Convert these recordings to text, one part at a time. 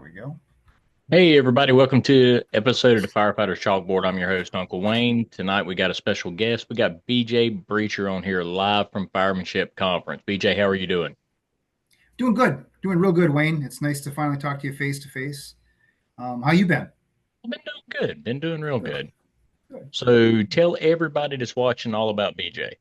There we go. Hey everybody, welcome to episode of the Firefighters Chalkboard. I'm your host, Uncle Wayne. Tonight we got a special guest. We got BJ Breecher on here live from Firemanship Conference. BJ, how are you doing? Doing good. Doing real good, Wayne. It's nice to finally talk to you face to face. How you been? I've been doing good. Been doing real Good. good. Good. So tell everybody that's watching all about BJ.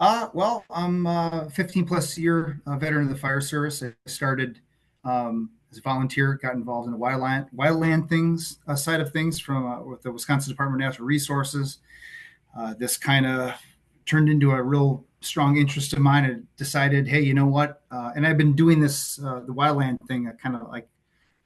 Well, I'm a 15 plus year veteran of the fire service. I started as a volunteer, got involved in the wildland things side of things from with the Wisconsin Department of Natural Resources. This kind of turned into a real strong interest of mine. I decided, hey, you know what? And I've been doing this the wildland thing kind of like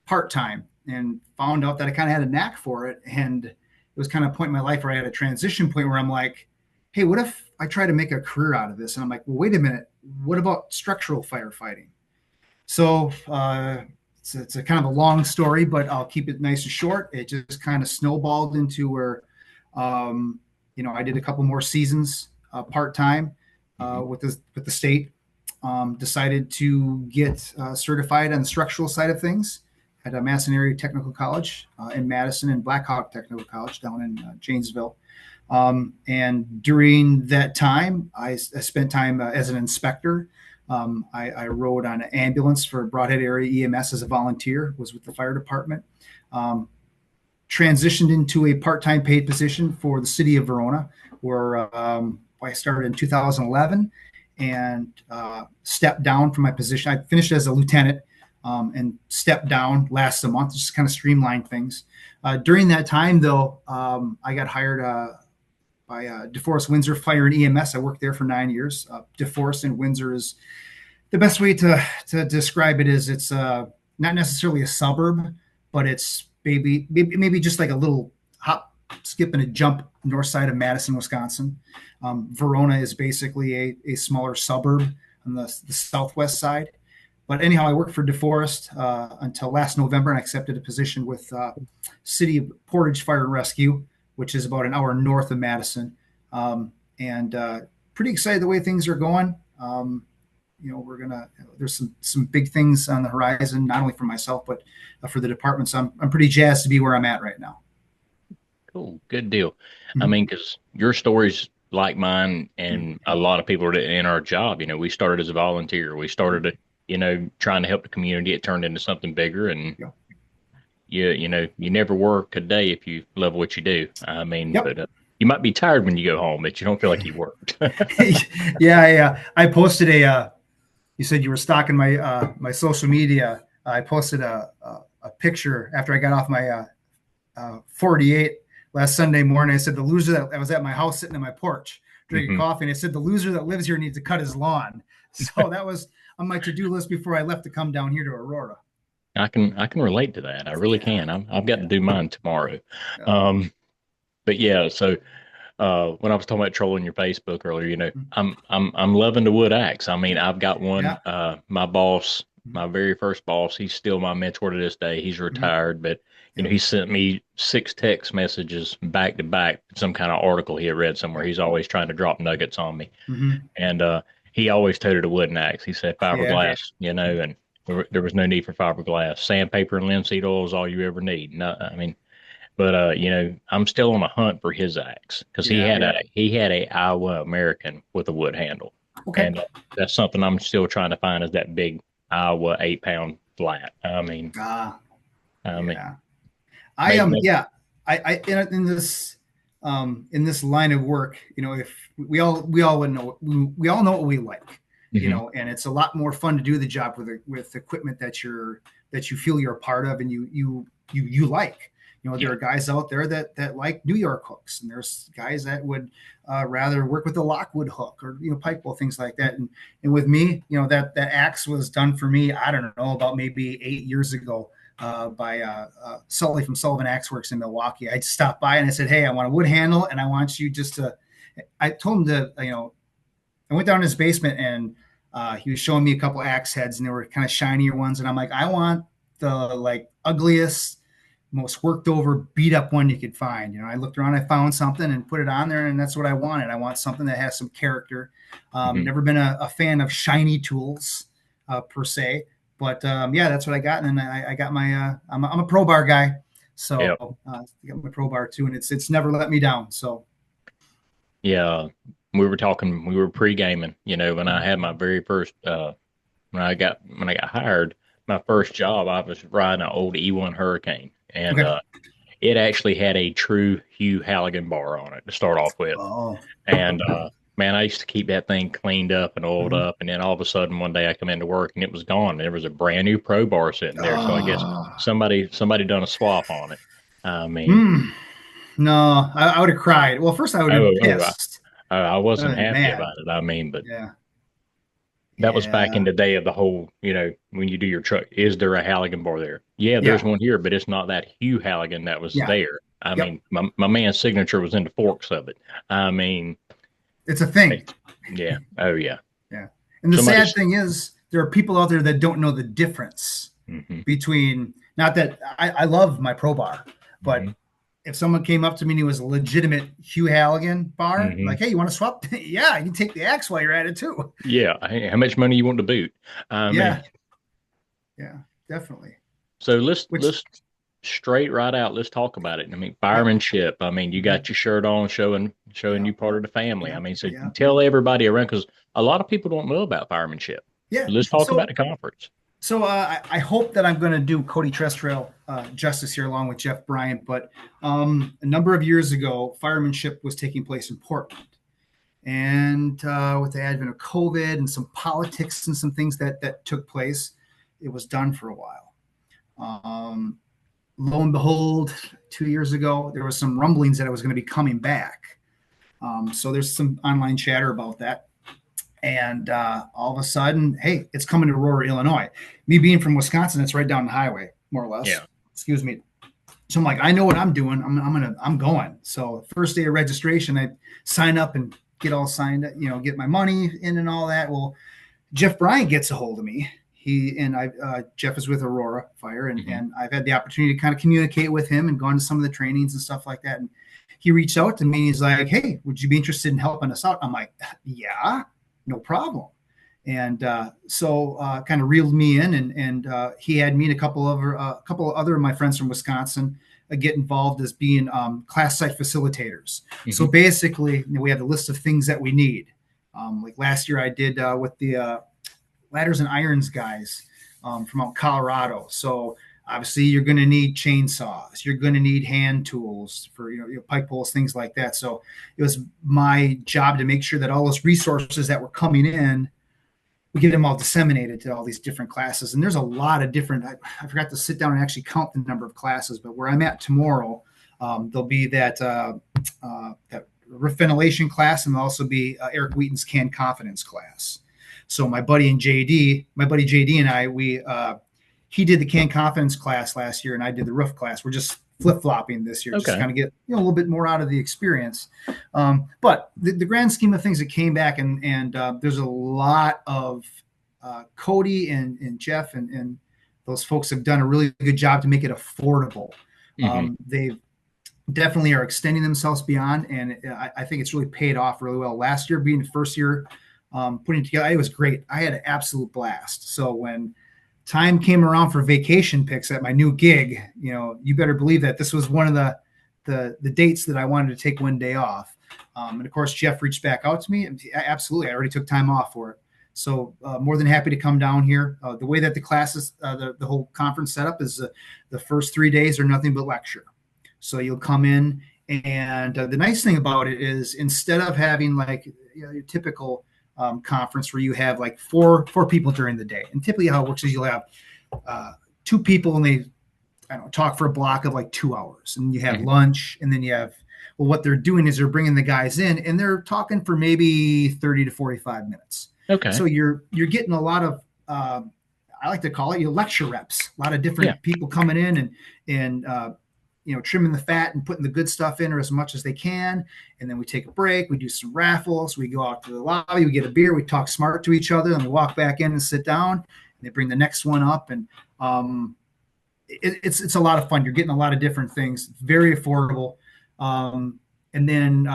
part time, and found out that I kind of had a knack for it. And it was kind of a point in my life where I had a transition point where I'm like, hey, what if I try to make a career out of this? And I'm like, well, wait a minute. What about structural firefighting? So it's a kind of a long story, but I'll keep it nice and short. It just kind of snowballed into where, I did a couple more seasons part time Hmm. with the state. Decided to get certified on the structural side of things at a Madison Area Technical College in Madison and Blackhawk Technical College down in Janesville. And during that time, I spent time as an inspector. I rode on an ambulance for Broadhead Area EMS as a volunteer, was with the fire department. Transitioned into a part-time paid position for the city of Verona, where I started in 2011 and stepped down from my position. I finished as a lieutenant and stepped down last month, just kind of streamline things. During that time, though, I got hired by DeForest Windsor Fire and EMS. I worked there for 9 years. DeForest and Windsor is the best way to describe it is it's not necessarily a suburb, but it's maybe just like a little hop, skip, and a jump north side of Madison, Wisconsin. Verona is basically a smaller suburb on the southwest side. But anyhow, I worked for DeForest until last November, and I accepted a position with City of Portage Fire and Rescue, which is about an hour north of Madison. And pretty excited the way things are going. There's some big things on the horizon, not only for myself, but for the department. So I'm pretty jazzed to be where I'm at right now. Cool, good deal. I Mhm. mean, because your story's like mine and a lot of people in our job. We started as a volunteer. We started, trying to help the community. It turned into something bigger, and Yeah. you never work a day if you love what you do. I mean, Yep. but you might be tired when you go home, but you don't feel like you worked. Yeah. Yeah. I posted you said you were stalking my social media. I posted a picture after I got off my 48 last Sunday morning. I said the loser that was at my house sitting on my porch drinking Hmm. coffee, and I said the loser that lives here needs to cut his lawn. So that was on my to-do list before I left to come down here to Aurora. I can relate to that. I really Yeah, can. I've got to yeah, do mine tomorrow. yeah. Um, but yeah, so when I was talking about trolling your Facebook earlier, I'm loving the wood axe. I mean, I've got one. Yeah. My boss, my very first boss, he's still my mentor to this day. He's Mhm. retired, but Yeah. he sent me 6 text messages back to back, some kind of article he had read somewhere. Yeah. He's always trying to drop nuggets on me, Hmm. and he always toted a wooden axe. He said Yeah. fiberglass, and there was no need for fiberglass. Sandpaper and linseed oil is all you ever need. No, I mean, but I'm still on a hunt for his axe because he Yeah. had a Iowa American with a wood handle, Okay. and that's something I'm still trying to find is that big Iowa 8 pound flat. I mean, Ah. I mean, Yeah. I maybe, am. maybe Yeah. In this line of work, if we all would know we all know what we like, hmm. and it's a lot more fun to do the job with equipment that you feel you're a part of and you like. There Yeah, are guys out there that like New York hooks, and there's guys that would rather work with a Lockwood hook or pipe bowl, things like that. And with me, that axe was done for me. I don't know, about maybe 8 years ago by Sully from Sullivan Axe Works in Milwaukee. I stopped by and I said, "Hey, I want a wood handle, and I want you just to." I told him to, I went down in his basement, and he was showing me a couple axe heads, and they were kind of shinier ones, and I'm like, I want the like ugliest, most worked over, beat up one you could find. I looked around, I found something, and put it on there, and that's what I wanted. I want something that has some character. hmm. Never been a fan of shiny tools per se. But yeah, that's what I got. And then I got my I'm a pro bar guy, Yeah. so I got my pro bar too, and it's never let me down. So Yeah. We were pre-gaming, when I had my very first, when I got hired, my first job, I was riding an old E1 Hurricane, and okay. it actually had a true Hugh Halligan bar on it to start off with. Oh. And man, I used to keep that thing cleaned up and oiled Mhm. up, and then all of a sudden one day I come into work and it was gone. There was a brand new Pro Bar sitting there, so I guess Oh. somebody done a swap on it. I mean, Mm. No, I would have cried. Well, first I would have oh, been oh, pissed. I I would wasn't have been happy mad. about it. I mean, but Yeah. that was back in Yeah. the day of the whole, when you do your truck, is there a Halligan bar there? Yeah, there's Yeah. one here, but it's not that Hugh Halligan that was Yeah. there. I Yep. mean, my man's signature was in the forks of it. I mean, It's a thing. yeah, oh yeah. Yeah. And the sad Somebody's. thing is, there are people out there that don't know the difference Hmm. between, not that I love my pro bar, but Hmm. if someone came up to me and he was a legitimate Hugh Halligan bar, Hmm. like, hey, you want to swap? Yeah, you can take the axe while you're at it too. Yeah, hey, how much money you want to boot? I mean, Yeah. Yeah. Definitely. so let's Which, let's straight right out. Let's talk about it. I mean, yep. firemanship. I mean, you Mhm, got your shirt on, showing yep. you part of the family. I Yep. mean, so Yep. tell everybody around because a lot of people don't know about firemanship. Yeah. Let's talk about So the conference. I hope that I'm going to do Cody Trestrail justice here along with Jeff Bryant. But a number of years ago, firemanship was taking place in Portland. And with the advent of COVID and some politics and some things that took place, it was done for a while. Um, Lo and behold, 2 years ago, there was some rumblings that it was going to be coming back. So there's some online chatter about that. And all of a sudden, hey, it's coming to Aurora, Illinois. Me being from Wisconsin, it's right down the highway, more or less. Yeah. Excuse me. So I'm like, I know what I'm doing. I'm going. So first day of registration, I sign up and get all signed, get my money in and all that. Well, Jeff Bryant gets a hold of me. Jeff is with Aurora Fire, and, Hmm. and I've had the opportunity to kind of communicate with him and gone to some of the trainings and stuff like that. And he reached out to me. And he's like, "Hey, would you be interested in helping us out?" I'm like, "Yeah, no problem." And so kind of reeled me in, and he had me and a couple of other of my friends from Wisconsin get involved as being class site facilitators. So Hmm. basically, we have a list of things that we need. Like last year, I did with the ladders and irons guys from out Colorado. So obviously, you're going to need chainsaws. You're going to need hand tools for your pike poles, things like that. So it was my job to make sure that all those resources that were coming in, we get them all disseminated to all these different classes. And there's a lot of different. I forgot to sit down and actually count the number of classes, but where I'm at tomorrow, there'll be that roof ventilation class, and there'll also be Eric Wheaton's canned confidence class. So my buddy JD and I, he did the canned confidence class last year, and I did the roof class. We're just flip flopping this year, just Okay. kind of get a little bit more out of the experience. But the grand scheme of things, it came back, and there's a lot of Cody and Jeff and those folks have done a really good job to make it affordable. Hmm. They've definitely are extending themselves beyond, and I think it's really paid off really well. Last year being the first year putting it together, it was great. I had an absolute blast. So when time came around for vacation picks at my new gig, you better believe that this was one of the dates that I wanted to take one day off. And of course, Jeff reached back out to me. Absolutely, I already took time off for it. So more than happy to come down here. The way that the classes, the whole conference setup is the first 3 days are nothing but lecture. So you'll come in, and the nice thing about it is instead of having like your typical conference where you have like four people during the day, and typically how it works is you'll have two people and they talk for a block of like 2 hours, and you have Hmm. lunch, and then you have what they're doing is they're bringing the guys in and they're talking for maybe 30 to 45 minutes. Okay. So you're getting a lot of I like to call it your lecture reps, a lot of Yeah. different people coming in and trimming the fat and putting the good stuff in or as much as they can. And then we take a break. We do some raffles. We go out to the lobby. We get a beer. We talk smart to each other, and we walk back in and sit down. And they bring the next one up, and it's a lot of fun. You're getting a lot of different things. Very affordable. And then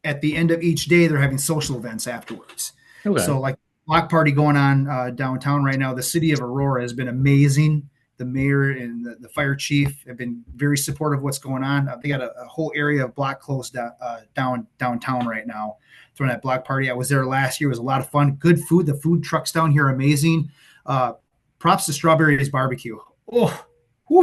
at the end of each day, they're having social events afterwards. Okay. So like block party going on downtown right now. The city of Aurora has been amazing. The mayor and the fire chief have been very supportive of what's going on. They got a whole area of block closed downtown right now. Throwing that block party. I was there last year. It was a lot of fun. Good food. The food trucks down here are amazing. Props to Strawberries Barbecue. Oh,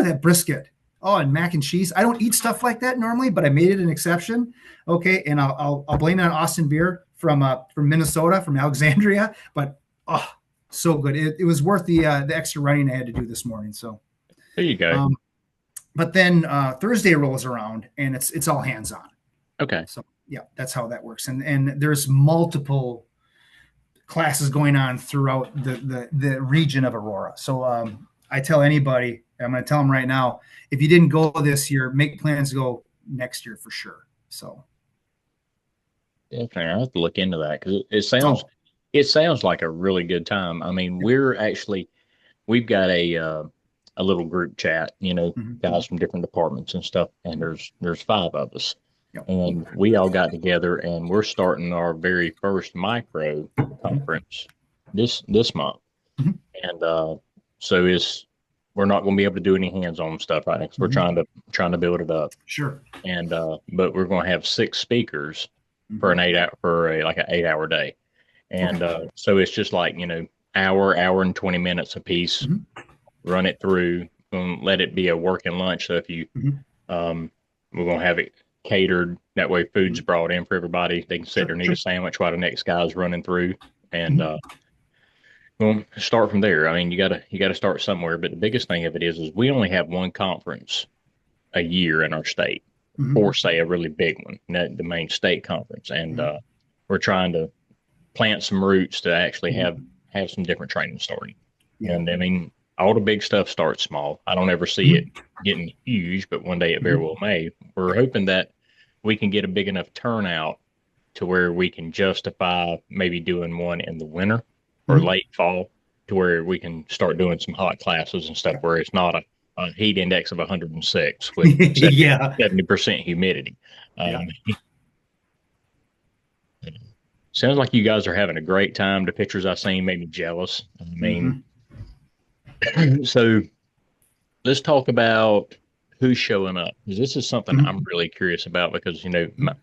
that brisket. Oh, and mac and cheese. I don't eat stuff like that normally, but I made it an exception. Okay, and I'll blame it on Austin Beer from Minnesota, from Alexandria. But oh, so good. It was worth the extra running I had to do this morning. So There you go. but then Thursday rolls around and it's all hands on. Okay. So yeah, that's how that works. And there's multiple classes going on throughout the region of Aurora. So I tell anybody, I'm going to tell them right now, if you didn't go this year, make plans to go next year for sure. So Definitely, I have to look into that because it sounds like a really good time. I mean, we've got a little group chat, guys from different departments and stuff, and there's five of us, yep. and we all got together, and we're starting our very first micro conference this month, and so we're not going to be able to do any hands-on stuff right now because we're trying to build it up. Sure. And but we're going to have 6 speakers for an 8-hour day, and so it's just like hour and 20 minutes a piece. Run it through, let it be a working lunch. So if you we're going to have it catered that way, food's brought in for everybody. They can sit there and eat a sandwich while the next guy's running through, and we'll start from there. I mean, you gotta start somewhere, but the biggest thing of it is we only have one conference a year in our state, or say a really big one, the main state conference, and we're trying to plant some roots to actually have some different training starting. And I mean, all the big stuff starts small. I don't ever see it getting huge, but one day it very well may. We're hoping that we can get a big enough turnout to where we can justify maybe doing one in the winter or late fall, to where we can start doing some hot classes and stuff where it's not a heat index of 106 with 70% humidity. Sounds like you guys are having a great time. The pictures I've seen made me jealous. I mean, so let's talk about who's showing up, because this is something I'm really curious about, because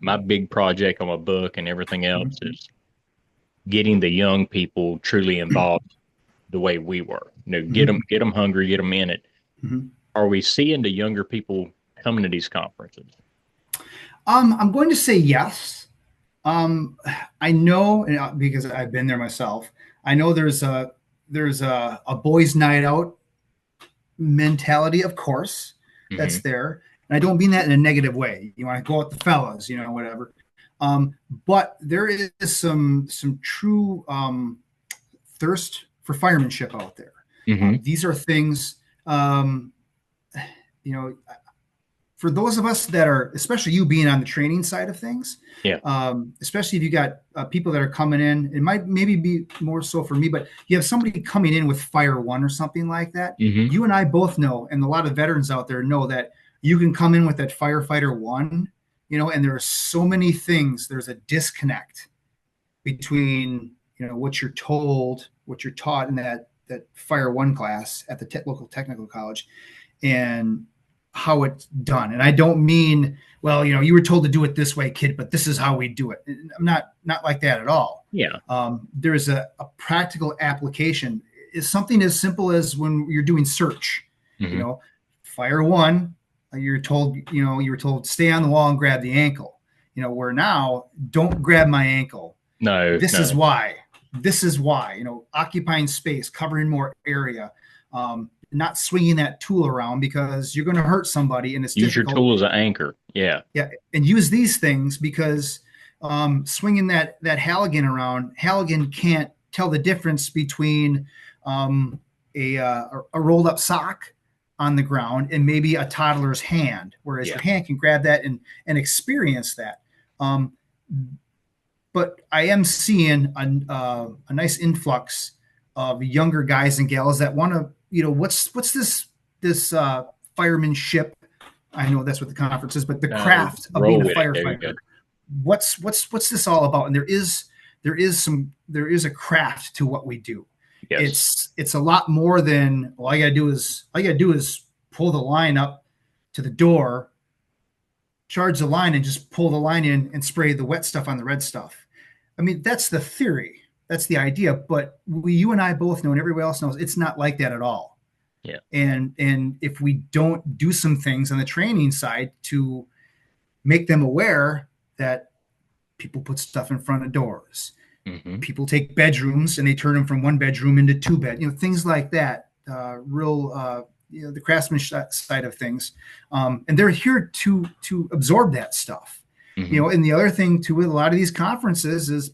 my big project on my book and everything else is getting the young people truly involved the way we were. Get them hungry, get them in it. Are we seeing the younger people coming to these conferences? I'm going to say yes. I know, because I've been there myself, I know there's a boys' night out mentality, of course, that's there. And I don't mean that in a negative way. You want to go out the fellas, whatever. But there is some true thirst for firemanship out there. These are things, for those of us that are, especially you being on the training side of things, especially if you got people that are coming in, it might maybe be more so for me, but you have somebody coming in with Fire One or something like that. You and I both know, and a lot of veterans out there know, that you can come in with that Firefighter One, and there are so many things. There's a disconnect between, what you're told, what you're taught in that Fire One class at the local technical college, and how it's done. And I don't mean, well, you were told to do it this way, kid, but this is how we do it. I'm not like that at all. There's a practical application. It's something as simple as when you're doing search, Fire One, you were told stay on the wall and grab the ankle, where now don't grab my ankle. This is why, occupying space, covering more area, not swinging that tool around because you're going to hurt somebody, and it's use difficult. Your tool as an anchor. And use these things, because swinging that Halligan around, Halligan can't tell the difference between a rolled up sock on the ground and maybe a toddler's hand, whereas your hand can grab that and experience that. But I am seeing a nice influx of younger guys and gals that want to, what's this firemanship? I know that's what the conference is, but the craft of being a firefighter. What's this all about? And there is some there is a craft to what we do. Yes. It's a lot more than, well, all you gotta do is pull the line up to the door, charge the line, and just pull the line in and spray the wet stuff on the red stuff. I mean, that's the theory, that's the idea, but you and I both know, and everybody else knows, it's not like that at all. Yeah. And if we don't do some things on the training side to make them aware that people put stuff in front of doors, Mm-hmm. people take bedrooms and they turn them from one bedroom into two bed, things like that, real, the craftsmanship side of things. And they're here to absorb that stuff. Mm-hmm. And the other thing too with a lot of these conferences is,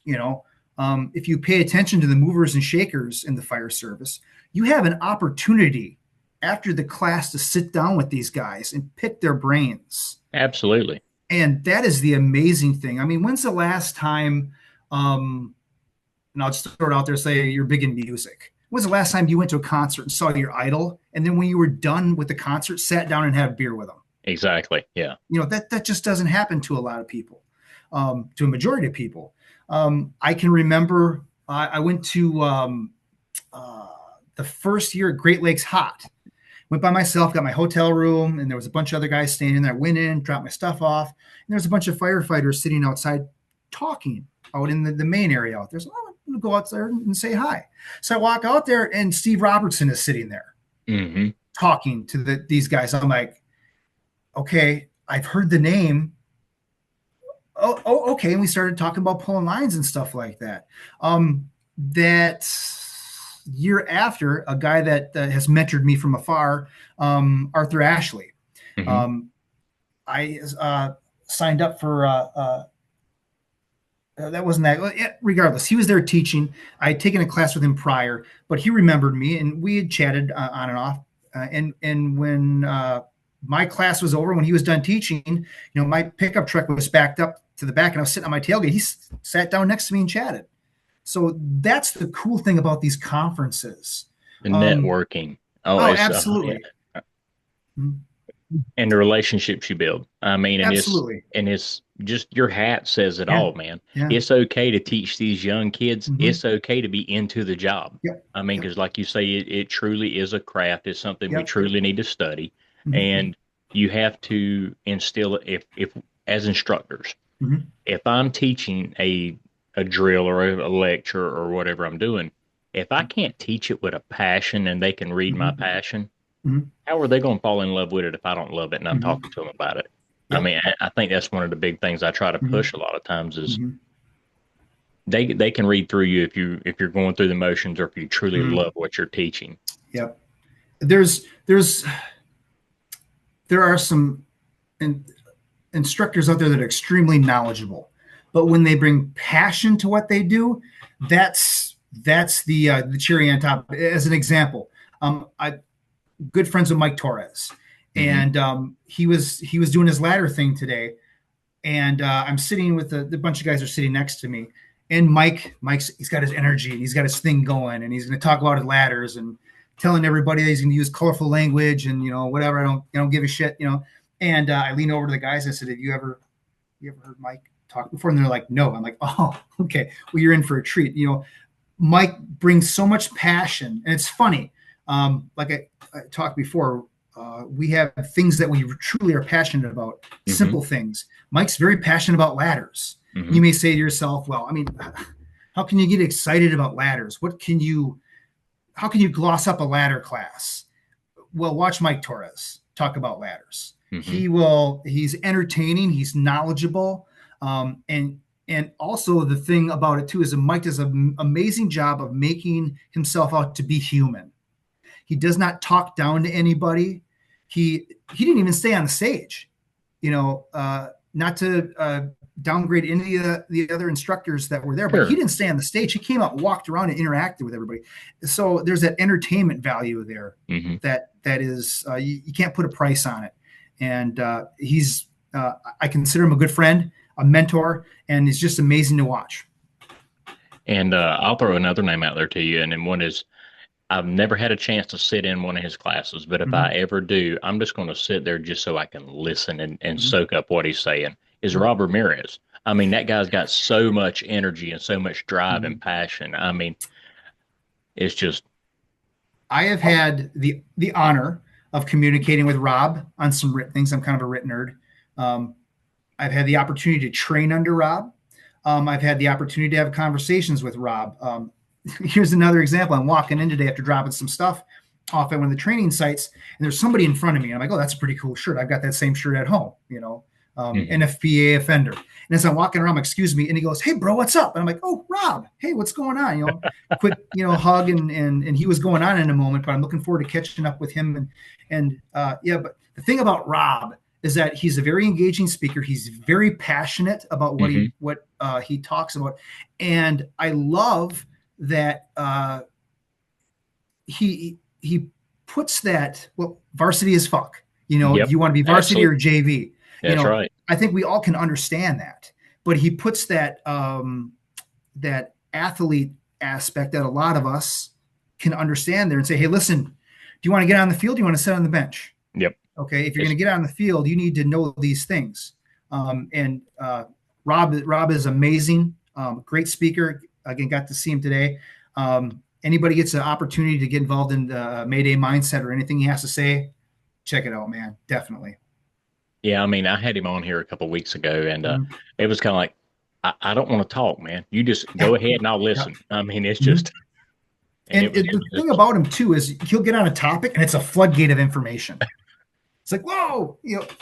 if you pay attention to the movers and shakers in the fire service, you have an opportunity after the class to sit down with these guys and pick their brains. Absolutely. And that is the amazing thing. I mean, when's the last time, and I'll just throw it out there, say you're big in music. When's the last time you went to a concert and saw your idol, and then when you were done with the concert, sat down and had a beer with them? Exactly. Yeah. That just doesn't happen to a lot of people, to a majority of people. I can remember I went to the first year at Great Lakes Hot. Went by myself, got my hotel room, and there was a bunch of other guys staying in there. I went in, dropped my stuff off, and there was a bunch of firefighters sitting outside talking out in the main area out there. So I'm going to go out there and say hi. So I walk out there, and Steve Robertson is sitting there Mm-hmm. talking to these guys. I'm like, okay, I've heard the name. Oh, okay. And we started talking about pulling lines and stuff like that. That year after, a guy that has mentored me from afar, Arthur Ashley. Mm-hmm. I signed up for that wasn't that. Regardless, he was there teaching. I had taken a class with him prior, but he remembered me, and we had chatted on and off. And when my class was over, when he was done teaching, my pickup truck was backed up to the back, and I was sitting on my tailgate. He sat down next to me and chatted. So that's the cool thing about these conferences. The networking. Absolutely. Yeah. And the relationships you build. I mean, Absolutely. It's just your hat says it Yeah. all, man. Yeah. It's okay to teach these young kids. Mhm. It's okay to be into the job. Yep. I mean, Yep. because like you say, it truly is a craft. It's something we Yep. truly need to study. Mhm. And you have to instill it if as instructors. Mhm. If I'm teaching a drill or a lecture or whatever I'm doing, if I can't teach it with a passion and they can read my Mhm. passion, Mhm. how are they going to fall in love with it if I don't love it and I'm Mhm. talking to them about it? I Yep. mean, I think that's one of the big things I try to Mhm. push a lot of times is Mhm. they can read through you if you're going through the motions or if you truly Mhm. love what you're teaching. Yep. There are some instructors out there that are extremely knowledgeable, but when they bring passion to what they do, that's the cherry on top. As an example, I good friends with Mike Torres, Mm-hmm. and he was doing his ladder thing today, and I'm sitting with the bunch of guys are sitting next to me, and he's got his energy and he's got his thing going, and he's going to talk about his ladders and telling everybody that he's going to use colorful language and whatever. I don't give a shit. And I lean over to the guys and I said, have you ever heard Mike talk before? And they're like, no. I'm like, oh, okay. Well, you're in for a treat. Mike brings so much passion, and it's funny. Like I talked before, we have things that we truly are passionate about, Mm-hmm. simple things. Mike's very passionate about ladders. Mm-hmm. You may say to yourself, well, I mean, how can you get excited about ladders? How can you gloss up a ladder class? Well, watch Mike Torres talk about ladders. Mm-hmm. He's entertaining, he's knowledgeable. And also the thing about it too is that Mike does an amazing job of making himself out to be human. He does not talk down to anybody. He didn't even stay on the stage, not to downgrade any of the other instructors that were there, but Sure. he didn't stay on the stage. He came out, walked around, and interacted with everybody. So there's that entertainment value there Mm-hmm. that is you can't put a price on it. And he's I consider him a good friend, a mentor, and it's just amazing to watch. And I'll throw another name out there to you, and then one is I've never had a chance to sit in one of his classes, but if Mm-hmm. I ever do, I'm just going to sit there just so I can listen and Mm-hmm. soak up what he's saying. Is Yep. Rob Ramirez. I mean, that guy's got so much energy and so much drive and Mhm. passion. I mean, it's just, I have had the honor of communicating with Rob on some written things. I'm kind of a written nerd. Um, I've had the opportunity to train under Rob. I've had the opportunity to have conversations with Rob. Here's another example. I'm walking in today after dropping some stuff off at one of the training sites, and there's somebody in front of me. And I'm like, oh, that's a pretty cool shirt. I've got that same shirt at home, mhm. NFPA offender. And as I'm walking around, I'm like, excuse me. And he goes, hey, bro, what's up? And I'm like, oh, Rob, hey, what's going on? Quick, hug. And he was going on in a moment, but I'm looking forward to catching up with him. Yeah, but the thing about Rob is that he's a very engaging speaker. He's very passionate about Mhm. what he talks about. And I love that he puts that, well, varsity is fuck. Do Yep, you want to be varsity or absolutely. JV? That's right. I think we all can understand that, but he puts that that athlete aspect that a lot of us can understand there and say, hey, listen, do you want to get on the field? Do you want to sit on the bench? Yep. Okay, if you're It's, going to get on the field, you need to know these things. And Rob is amazing, great speaker. Again, got to see him today. Anybody gets an opportunity to get involved in the Mayday mindset or anything he has to say, check it out, man. Definitely. yeah, I mean, I had him on here a couple of weeks ago, and Mhm. it was kind of like, I don't want to talk, man. You just Yeah, go ahead and I'll yeah. listen. I mean, it's Mhm. just, and And it the was thing just, about him too is he'll get on a topic and it's a floodgate of information. It's like, whoa,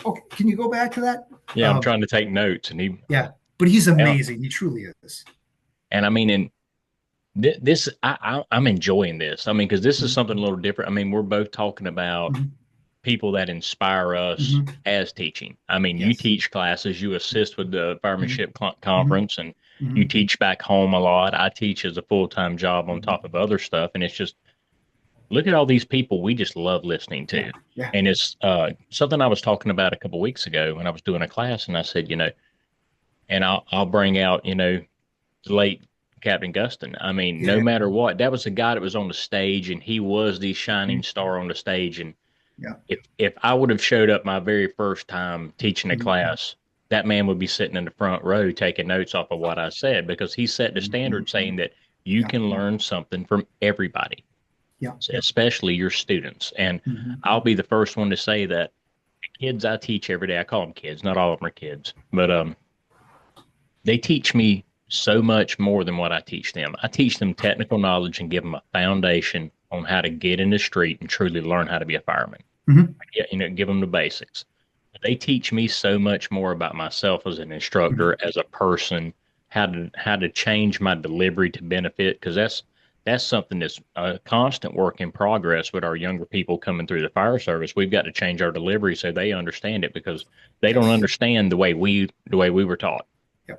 okay, can you go back to that? yeah, I'm trying to take notes, and Yeah, but he's and amazing. He truly is. I mean, and this, I'm enjoying this. I mean, because this is Mhm. something a little different. I mean, we're both talking about Mhm. people that inspire us Mhm. as teaching. I mean, you Yes. teach classes, you assist with the Mhm. firemanship Mhm. conference, and you Mhm. teach back home a lot. I teach as a full time job on Mhm. top of other stuff, and it's just look at all these people we just love listening Yeah. to. Yeah. And it's something I was talking about a couple weeks ago when I was doing a class, and I said, and I'll bring out, the late Captain Guston. I mean, no Yeah. matter what, that was the guy that was on the stage, and he was the Mhm. shining star on the stage. And Yeah. if I would have showed up my very first time teaching a Mhm. class, that man would be sitting in the front row taking notes off of what I said because he set the Mhm. standard saying that you Yeah. can learn something from everybody, Yeah. especially your students. And Mhm. I'll be the first one to say that the kids I teach every day, I call them kids, not all of them are kids, but they teach me so much more than what I teach them. I teach them technical knowledge and give them a foundation on how to get in the street and truly learn how to be a fireman. Mhm. Give them the basics. They teach me so much more about myself as an Mhm. instructor, as a person, how to change my delivery to benefit because that's something that's a constant work in progress with our younger people coming through the fire service. We've got to change our delivery so they understand it because they don't Yes. understand the way we were taught. Yeah.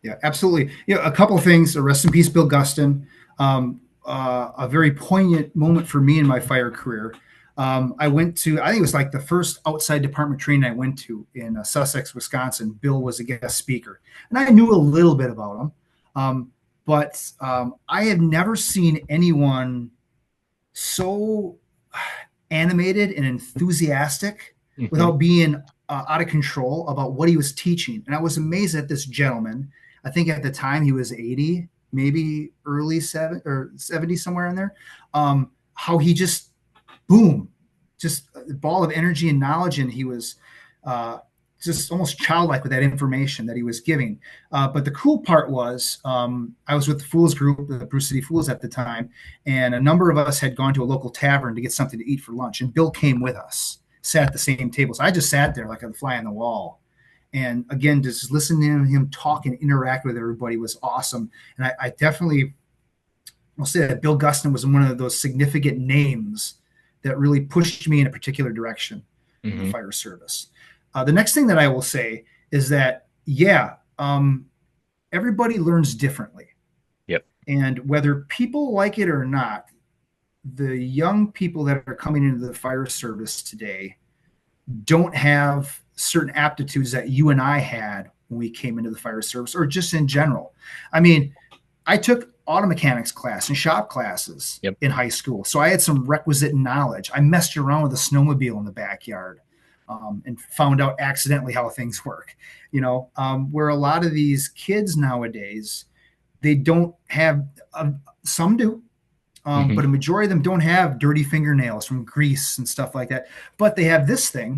Yeah. Absolutely. A couple of things. Rest in peace, Bill Guston. A very poignant moment for me in my fire career. I went to, I think it was like the first outside department training I went to in Sussex, Wisconsin. Bill was a guest speaker, and I knew a little bit about him, but I have never seen anyone so animated and enthusiastic Hmm. without being out of control about what he was teaching. And I was amazed at this gentleman. I think at the time he was 80, maybe early 70, somewhere in there. How he just, boom, just a ball of energy and knowledge. And he was uh, just almost childlike with that information that he was giving. But the cool part was I was with the Fools group, the Bruce City Fools at the time, and a number of us had gone to a local tavern to get something to eat for lunch. And Bill came with us, sat at the same table. So I just sat there like a fly on the wall. And again, just listening to him talk and interact with everybody was awesome. And I definitely will say that Bill Guston was one of those significant names that really pushed me in a particular direction in the Hmm. fire service. The next thing that I will say is that, yeah, everybody learns differently. Yep. And whether people like it or not, the young people that are coming into the fire service today don't have certain aptitudes that you and I had when we came into the fire service or just in general. I mean, I took auto mechanics class and shop classes Yep. in high school. So I had some requisite knowledge. I messed around with a snowmobile in the backyard. and found out accidentally how things work. Where a lot of these kids nowadays, they don't have, some do, Hmm. but a majority of them don't have dirty fingernails from grease and stuff like that. But they have this thing,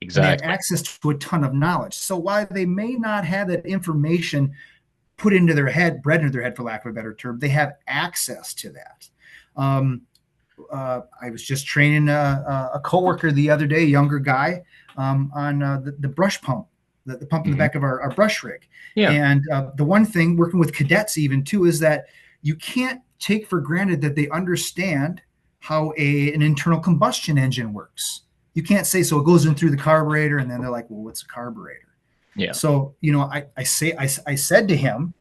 and they have Exactly. access to a ton of knowledge. So while they may not have that information put into their head, bred into their head, for lack of a better term, they have access to that. Um, I was just training a coworker the other day, a younger guy, on the brush pump, the pump in the Hmm. back of our brush rig. Yeah. And the one thing working with cadets even too is that you can't take for granted that they understand how an internal combustion engine works. You can't say, so it goes in through the carburetor, and then they're like, well, what's a carburetor? Yeah. So, I said to him,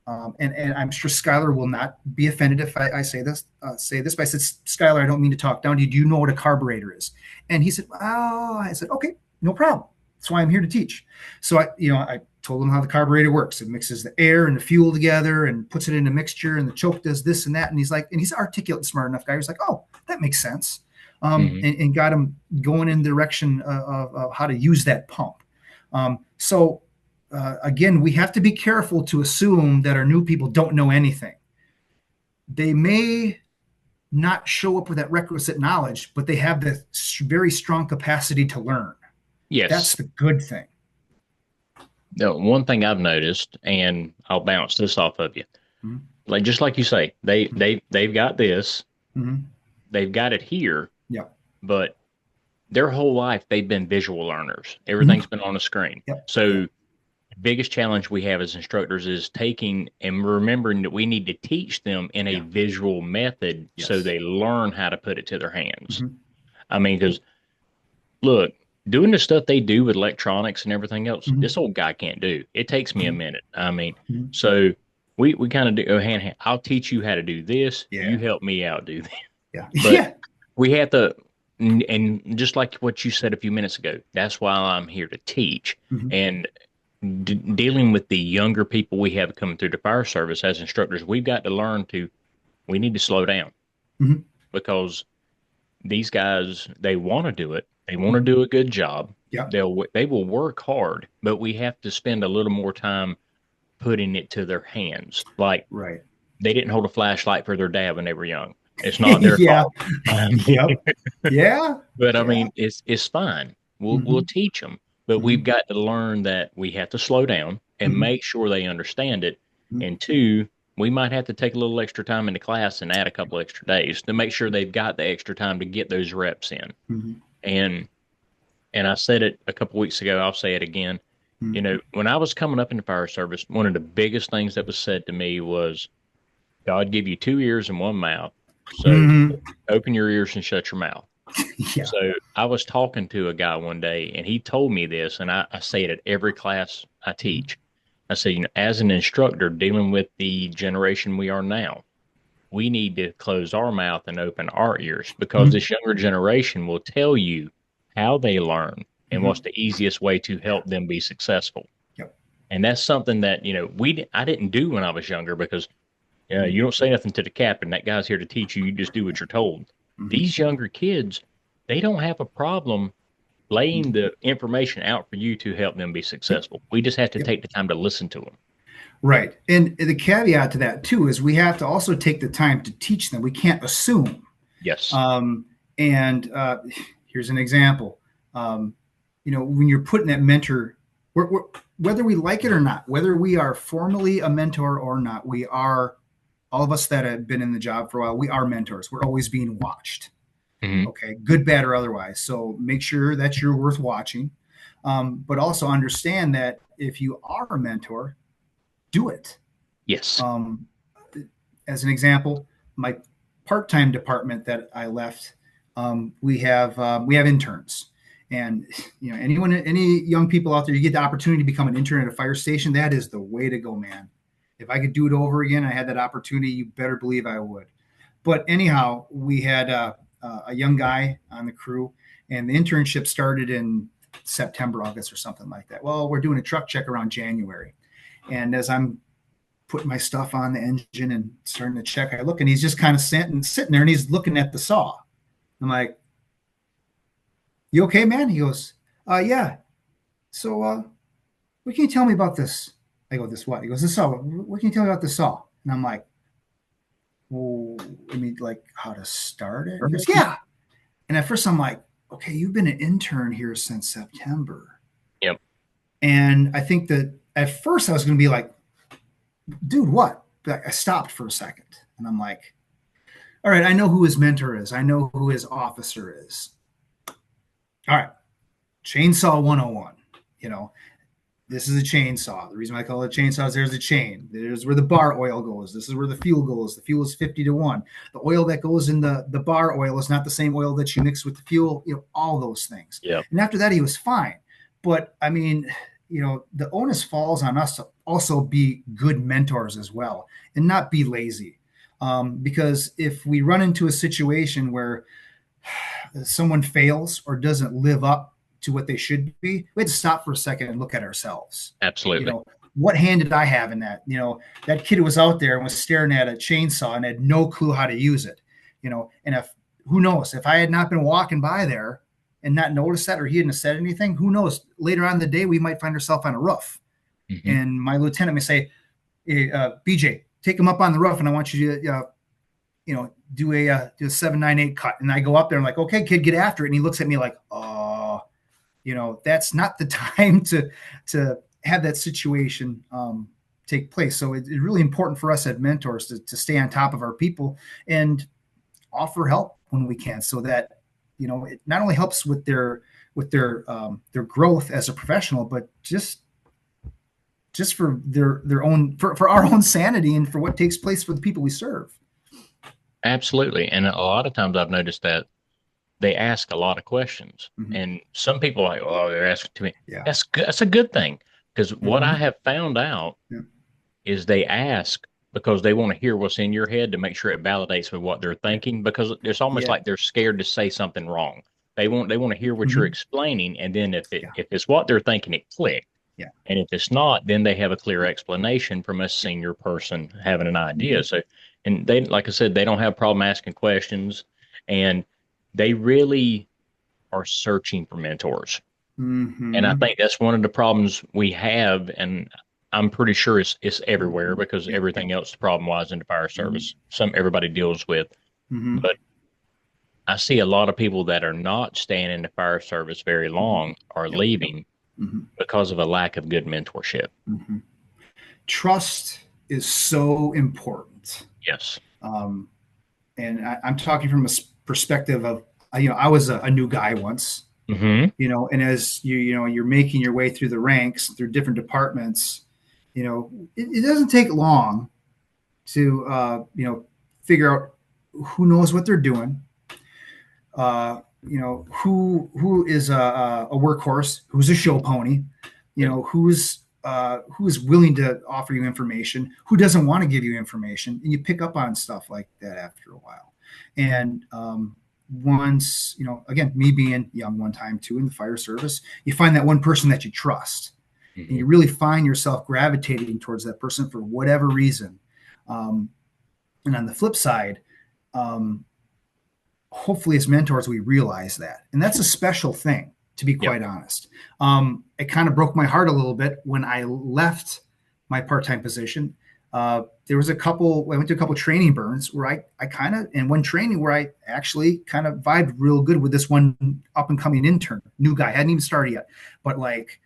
and I'm sure Skylar will not be offended if I say this. But I said, Skylar, I don't mean to talk down to you. Do you know what a carburetor is? And he said, oh, I said, okay, no problem. That's why I'm here to teach. So I told him how the carburetor works. It mixes the air and the fuel together and puts it in a mixture, and the choke does this and that. And he's articulate and smart enough guy. He's like, oh, that makes sense. Hmm. And got him going in the direction of how to use that pump. Again, we have to be careful to assume that our new people don't know anything. They may not show up with that requisite knowledge, but they have the very strong capacity to learn. That's Yes. the good thing. The one thing I've noticed, and I'll bounce this off of you, Mm-hmm. like just like you say, they've got this, Mm-hmm. they've got it here, Yep. but their whole life they've been visual learners. Mm-hmm. Everything's been on a screen. Yep. So Yep. the biggest challenge we have as instructors is taking and remembering that we need to teach them in a Yeah. visual method so Yes. they learn how to put it to their hands. Mm-hmm. I mean, because look, doing the stuff they do with electronics and everything else, Mm-hmm. this old guy can't do. It takes me a Mm-hmm. minute. I mean, Mm-hmm. so we kind of do go hand in hand. I'll teach you how to do this. You Yeah. help me out do that. Yeah. But Yeah. we have to, and just like what you said a few minutes ago, that's why I'm here to teach. Mm-hmm. And dealing with the younger people we have coming through the fire service as instructors, we've got to learn to, we need to slow down Mm-hmm. because these guys, they want to do it. They want to Mm-hmm. do a good job. Yeah. They will work hard, but we have to spend a little more time putting it to their hands. Like Right. they didn't hold a flashlight for their dad when they were young. It's not their Yeah. fault. Yep. Yeah. But I Yeah. mean, it's fine. We'll Mm-hmm. teach them, but we've Mm-hmm. got to learn that we have to slow down and Mm-hmm. make sure they understand it. Mm-hmm. And two, we might have to take a little extra time in the class and add a couple extra days to make sure they've got the extra time to get those reps in. Mm-hmm. And I said it a couple weeks ago. I'll say it again. You know, when I was coming up in the fire service, one of the biggest things that was said to me was, "God give you two ears and one mouth, so Mm-hmm. open your ears and shut your mouth." Yeah. So I was talking to a guy one day, and he told me this, and I say it at every class I teach. I say, you know, as an instructor dealing with the generation we are now, we need to close our mouth and open our ears because Mm-hmm. this younger generation will tell you how they learn and Mm-hmm. what's the easiest way to Yeah. help them be successful. Yep. And that's something that, you know, I didn't do when I was younger because Mm-hmm. you don't say nothing to the captain. That guy's here to teach you. You just do what you're told. Mm-hmm. These younger kids, they don't have a problem laying the information out for you to help them be Yep. successful. We just have to Yep. take the time to listen to them. Right. And the caveat to that too is we have to also take the time to teach them. We can't assume. Yes. And here's an example. When you're putting that mentor, whether we like it or not, whether we are formally a mentor or not, we are, all of us that have been in the job for a while, we are mentors. We're always being watched. Hmm. Okay, good, bad, or otherwise. So make sure that you're worth watching, but also understand that if you are a mentor, do it. Yes. As an example, my part-time department that I left, we have interns, and any young people out there, you get the opportunity to become an intern at a fire station. That is the way to go, man. If I could do it over again, I had that opportunity, you better believe I would. But anyhow, we had a young guy on the crew, and the internship started in September, August, or something like that. Well, we're doing a truck check around January, and as I'm putting my stuff on the engine and starting to check, I look, and he's just kind of sitting there, and he's looking at the saw. I'm like, "You okay, man?" He goes, Yeah. So, what can you tell me about this? I go, this what? He goes, this saw. What can you tell me about this saw? And I'm like, well, I mean, like how to start it? He goes, yeah. And at first I'm like, okay, you've been an intern here since September. Yep. And I think that at first I was going to be like, dude, what? But I stopped for a second and I'm like, all right, I know who his mentor is. I know who his officer is. All right, chainsaw 101. You know, this is a chainsaw. The reason why I call it a chainsaw is there's a chain. There's where the bar oil goes. This is where the fuel goes. The fuel is 50 to 1. The oil that goes in the bar oil is not the same oil that you mix with the fuel, all those things. Yep. And after that, he was fine. But I mean, the onus falls on us to also be good mentors as well and not be lazy. Because if we run into a situation where someone fails or doesn't live up to what they should be, we have to stop for a second and look at ourselves. Absolutely. What hand did I have in that? That kid was out there and was staring at a chainsaw and had no clue how to use it. And if who knows, if I had not been walking by there and not noticed that, or he hadn't said anything, who knows? Later on in the day, we might find ourselves on a roof, and my lieutenant may say, hey, "BJ, take him up on the roof, and I want you to, do a 798 cut." And I go up there and I'm like, "Okay, kid, get after it." And he looks at me like, "Oh, that's not the time to have that situation take place." So it's really important for us as mentors to stay on top of our people and offer help when we can, so that it not only helps with their growth as a professional, but just for their own for our own sanity and for what takes place for the people we serve. Absolutely. And a lot of times I've noticed that they ask a lot of questions. Mm-hmm. And some people are like, oh, they're asking too many. Yeah. That's good. That's a good thing. Because what I Mm-hmm. have found out Yeah. is they ask because they want to hear what's in your head to make sure it validates with what they're thinking, because it's almost Yeah. like they're scared to say something wrong. They want to hear what you're Mm-hmm. explaining, and then Yeah. if it's what they're thinking, it clicked. Yeah. And if it's not, then they have a clear explanation from a senior person having an idea. Mm-hmm. So, and they, like I said, they don't have a problem asking questions, and they really are searching for mentors. And I Mm-hmm. think that's one of the problems we have. And I'm pretty sure it's everywhere, because Yeah. everything else, problem wise in the fire Mm-hmm. service, everybody deals with. Mm-hmm. But I see a lot of people that are not staying in the fire service very Mm-hmm. long are Yep. leaving Mm-hmm. because of a lack of good mentorship. Mm-hmm. Trust is so important. Yes. And I'm talking from a perspective of, I was a new guy once, Mm-hmm. and as you're making your way through the ranks through different departments, it doesn't take long to, figure out who knows what they're doing, who is a workhorse, who's a show pony, who's willing to offer you information, who doesn't want to give you information, and you pick up on stuff like that after a while. And once, again, me being young one time too in the fire service, you find that one person that you trust, and you really find yourself gravitating towards that person for whatever reason. And on the flip side, hopefully as mentors we realize that, and that's a special thing, to be quite honest. It kind of broke my heart a little bit when I left my part-time position. There was I went to a couple training burns where I kind of, and one training where I actually kind of vibed real good with this one up and coming intern, new guy, hadn't even started yet, but like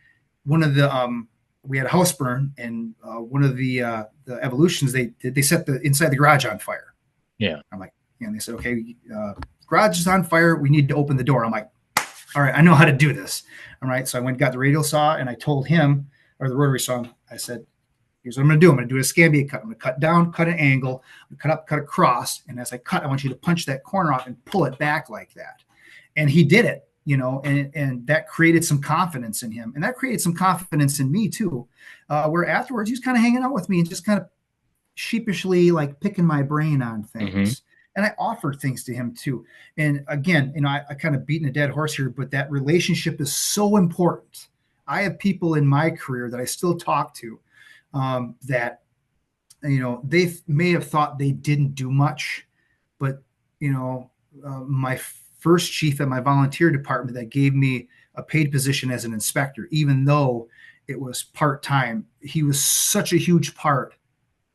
one of the we had a house burn, and one of the evolutions, they set the inside the garage on fire. Yeah. I'm like, and they said, okay, garage is on fire, we need to open the door. I'm like, all right, I know how to do this. All right, so I went and got the radial saw, and I told him, or the rotary saw, I said, here's what I'm going to do. I'm going to do a Scambia cut. I'm going to cut down, cut an angle, cut up, cut across, and as I cut, I want you to punch that corner off and pull it back like that. And he did it, and that created some confidence in him, and that created some confidence in me too. Where afterwards, he was kind of hanging out with me and just kind of sheepishly like picking my brain on things. Mm-hmm. And I offered things to him too. And again, I kind of beating a dead horse here, but that relationship is so important. I have people in my career that I still talk to that, they may have thought they didn't do much, but, my first chief at my volunteer department that gave me a paid position as an inspector, even though it was part-time. He was such a huge part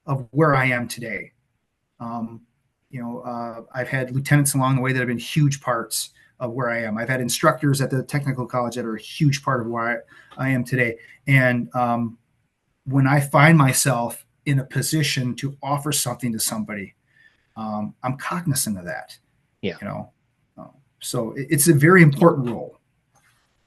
of where I am today. Um, I've had lieutenants along the way that have been huge parts of where I am. I've had instructors at the technical college that are a huge part of where I am today. And when I find myself in a position to offer something to somebody, I'm cognizant of that. Yeah. You know, so it's a very important role.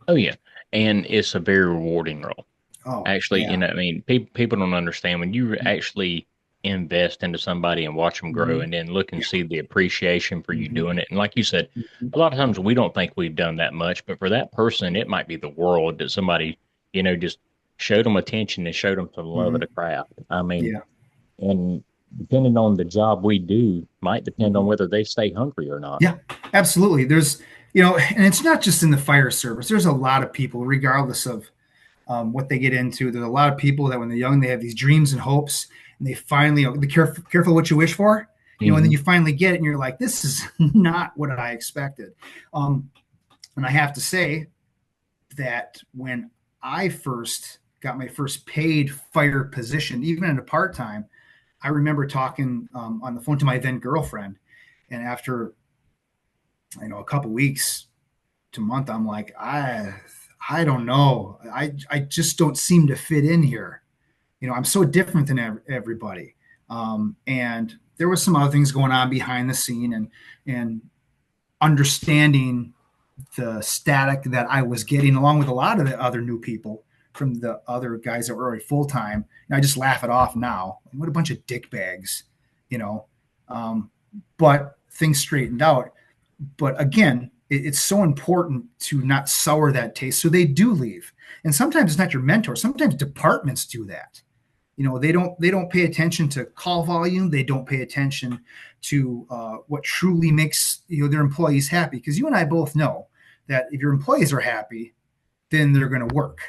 Oh yeah, and it's a very rewarding role. Oh Actually, yeah. I mean, people don't understand when you actually invest into somebody and watch them grow, Mm-hmm. and then look and Yeah. see the appreciation for you Mm-hmm. doing it. And like you said, Mm-hmm. a lot of times we don't think we've done that much, but for that person, it might be the world that somebody, just showed them attention and showed them some love of Mm-hmm. the craft. I mean, Yeah. and depending on the job we do, might depend Mm-hmm. on whether they stay hungry or not. Yeah, absolutely. There's, and it's not just in the fire service. There's a lot of people, regardless of what they get into. There's a lot of people that when they're young, they have these dreams and hopes, and they finally, be careful what you wish for, and then Hmm. you finally get it, and you're like, this is not what I expected. Um, and I have to say that when I first got my first paid fire position, even in a part time, I remember talking on the phone to my then girlfriend, and after a couple weeks to month, I'm like, I don't know. I just don't seem to fit in here. I'm so different than everybody. And there was some other things going on behind the scene, and understanding the static that I was getting, along with a lot of the other new people from the other guys that were already full time. And I just laugh it off now. What a bunch of dick bags, you know. But things straightened out. But again, it's so important to not sour that taste, so they do leave. And sometimes it's not your mentor. Sometimes departments do that. They don't pay attention to call volume. They don't pay attention to what truly makes their employees happy. Because you and I both know that if your employees are happy, then they're going to work.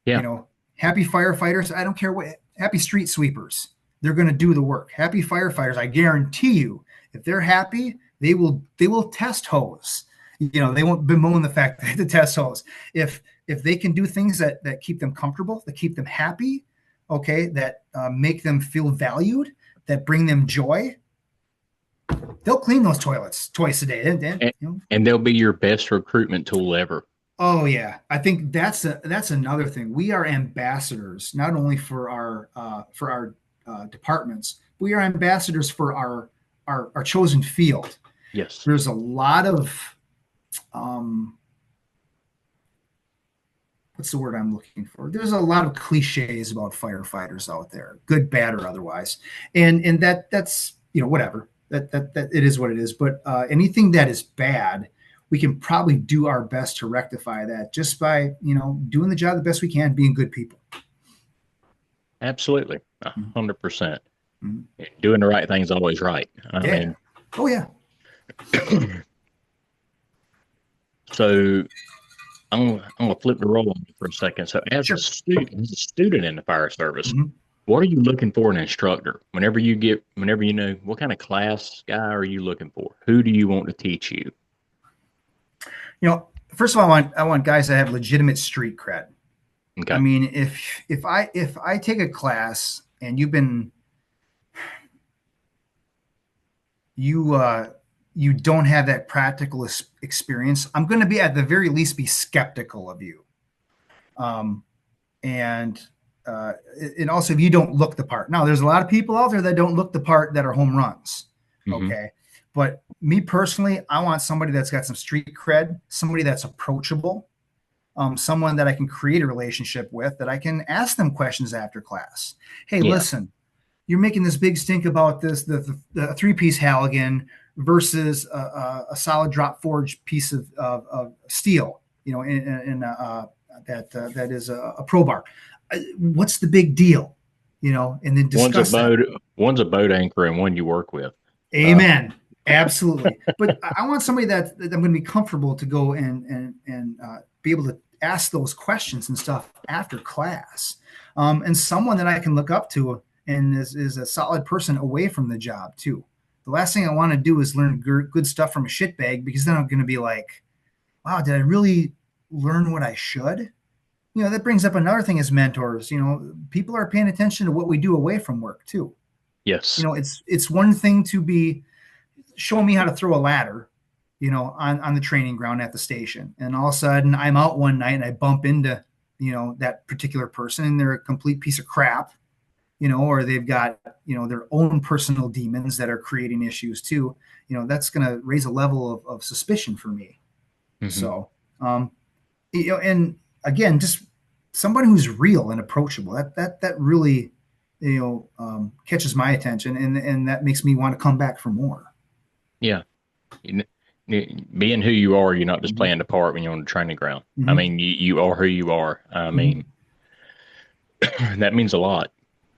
you Yeah. know Happy firefighters, I don't care what. Happy street sweepers, they're going to do the work. Happy firefighters, I guarantee you, if they're happy, they will test hose. They won't bemoan the fact that they have to test hose. If they can do things that keep them comfortable, that keep them happy, okay, that make them feel valued, that bring them joy, they'll clean those toilets twice a day. And, and they'll be your best recruitment tool ever. Oh yeah, I think that's another thing. We are ambassadors not only for our departments, we are ambassadors for our chosen field. Yes. There's a lot of um, what's the word I'm looking for? There's a lot of cliches about firefighters out there, good, bad, or otherwise, and that's whatever. That it is what it is. But anything that is bad, we can probably do our best to rectify that just by doing the job the best we can, being good people. Absolutely. Mhm. 100%. Mhm. Doing the right thing's always right. I Yeah. mean, Oh yeah. so I'm gonna flip the role on you for a second. So Sure. as a student in the fire service, Mhm. what are you looking for in an instructor? Whenever you know, what kind of class guy are you looking for? Who do you want to teach you? First of all, I want guys that have legitimate street cred. I Okay. mean, if I take a class and you you don't have that practical experience, I'm going to be at the very least be skeptical of you. Um, and and also if you don't look the part. Now, there's a lot of people out there that don't look the part that are home runs. Hmm. Okay, but me personally, I want somebody that's got some street cred, somebody that's approachable, someone that I can create a relationship with, that I can ask them questions after class. Hey, Yeah. listen, you're making this big stink about the three-piece Halligan versus a solid drop forge piece of steel, that is a pro bar. What's the big deal? And then One's a discuss that. boat, one's a boat anchor, and one you work with. Uh, Amen. Absolutely. But I want somebody that I'm going to be comfortable to go and be able to ask those questions and stuff after class, and someone that I can look up to and is a solid person away from the job too. The last thing I want to do is learn good stuff from a shitbag, because then I'm going to be like, wow, did I really learn what I should. That brings up another thing as mentors. People are paying attention to what we do away from work too. Yes. It's one thing to be showing me how to throw a ladder, on the training ground at the station. And all of a sudden I'm out one night and I bump into, that particular person and they're a complete piece of crap, or they've got, their own personal demons that are creating issues too. That's going to raise a level of suspicion for me. Hmm. So, and again, just somebody who's real and approachable, that really, catches my attention, and that makes me want to come back for more. Yeah. You Being who you are, you're not just Mm-hmm. playing the part when you're on the training ground. I Mm-hmm. mean, you are who you are. I Mm-hmm. mean, that means a lot.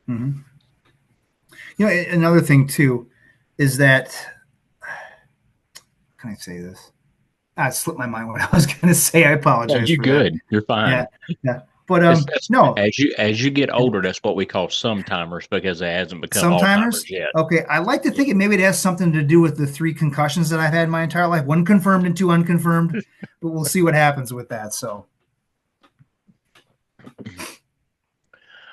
Mm-hmm. Another thing too is that, how can I say this? I slipped my mind what I was going to say. I Yeah, apologize you're for that. good. You're Yeah, fine. yeah. But That's no, as you get older, that's what we call sometimers because it hasn't become Sometimers. Alzheimer's yet. Okay, I like to Yeah. think it maybe it has something to do with the three concussions that I've had my entire life, one confirmed and two unconfirmed. But we'll see what happens with that. So,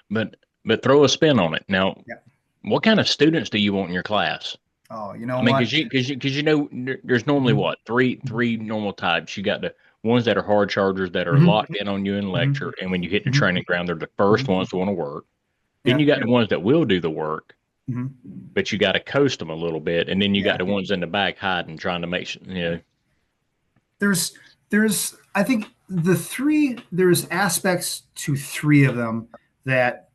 But throw a spin on it. Now, yeah. what kind of students do you want in your class? Oh, you know I mean, what? there's normally Mhm. what three normal types. You got the ones that are hard chargers that are Mhm. locked in on you in Mhm. lecture, and when you hit the Mhm. training ground, they're the first Mhm. ones to want to work. Then Yeah. you got the ones that will do the work, Mhm. but you got to coast them a little bit, and then you got Yeah. the ones in the back hiding, trying to make sure. There's I think there's aspects to three of them that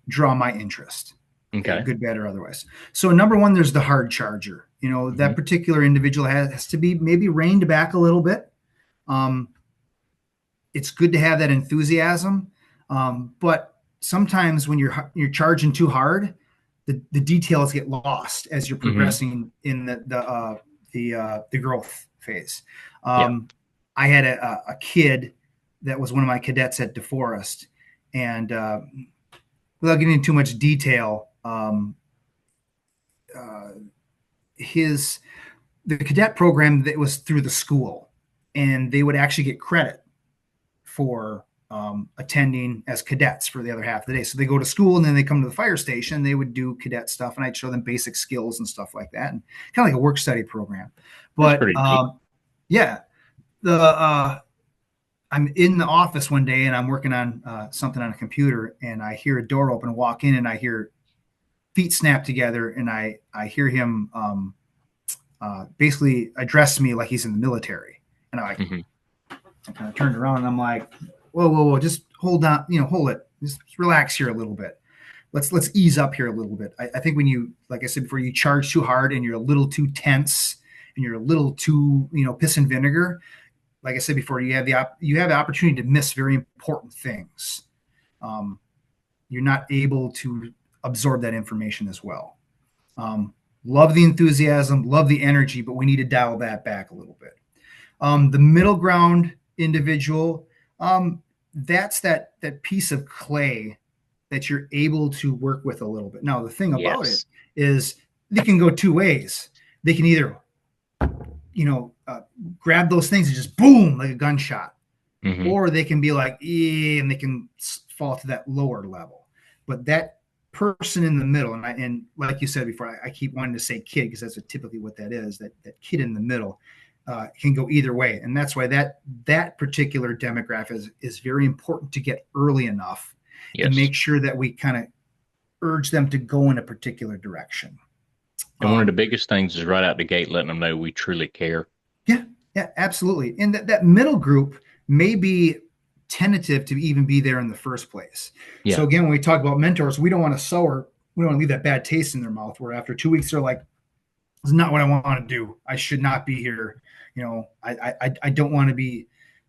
draw my interest. Okay, Okay. good, bad, or otherwise. So number one, there's the hard charger. Hmm. That particular individual has to be maybe reined back a little bit. Um, it's good to have that enthusiasm, but sometimes when you're charging too hard, the details get lost as you're Hmm. progressing in the growth phase. Yeah. Um, I had a kid that was one of my cadets at DeForest, and without getting into too much detail, uh, his the cadet program that was through the school, and they would actually get credit for attending as cadets for the other half of the day. So they go to school and then they come to the fire station. They would do cadet stuff, and I'd show them basic skills and stuff like that, and kind of like a work study program. That's But pretty neat. yeah, the I'm in the office one day and I'm working on something on a computer, and I hear a door open, walk in, and I hear feet snap together, and I hear him basically address me like he's in the military, and Hmm. I kind of turned around and I'm like, whoa, whoa, whoa, just hold on, hold it, just relax here a little bit. Let's ease up here a little bit. I think when you, like I said before, you charge too hard and you're a little too tense and you're a little too, piss and vinegar. Like I said before, you have the opportunity to miss very important things. Um, you're not able to absorb that information as well. Um, love the enthusiasm, love the energy, but we need to dial that back a little bit. The middle ground individual, that's that piece of clay that you're able to work with a little bit. Now, the thing about it Yes. is they can go two ways. They can either, you know, uh, grab those things and just boom, like a gunshot, Hmm. or they can be like, and they can fall to that lower level. But that person in the middle, and like you said before, I keep wanting to say kid because that's typically what that is. That kid in the middle can go either way, and that's why that particular demographic is very important to get early enough and Yes. make sure that we kind of urge them to go in a particular direction. And one of the Um, biggest things is right out the gate, letting them know we truly care. Yeah, yeah, absolutely. And that middle group may be tentative to even be there in the first place. So Yeah. again, when we talk about mentors, we don't want to we don't want to leave that bad taste in their mouth where after 2 weeks they're like, "This is not what I want to do. I should not be here. I don't want to be."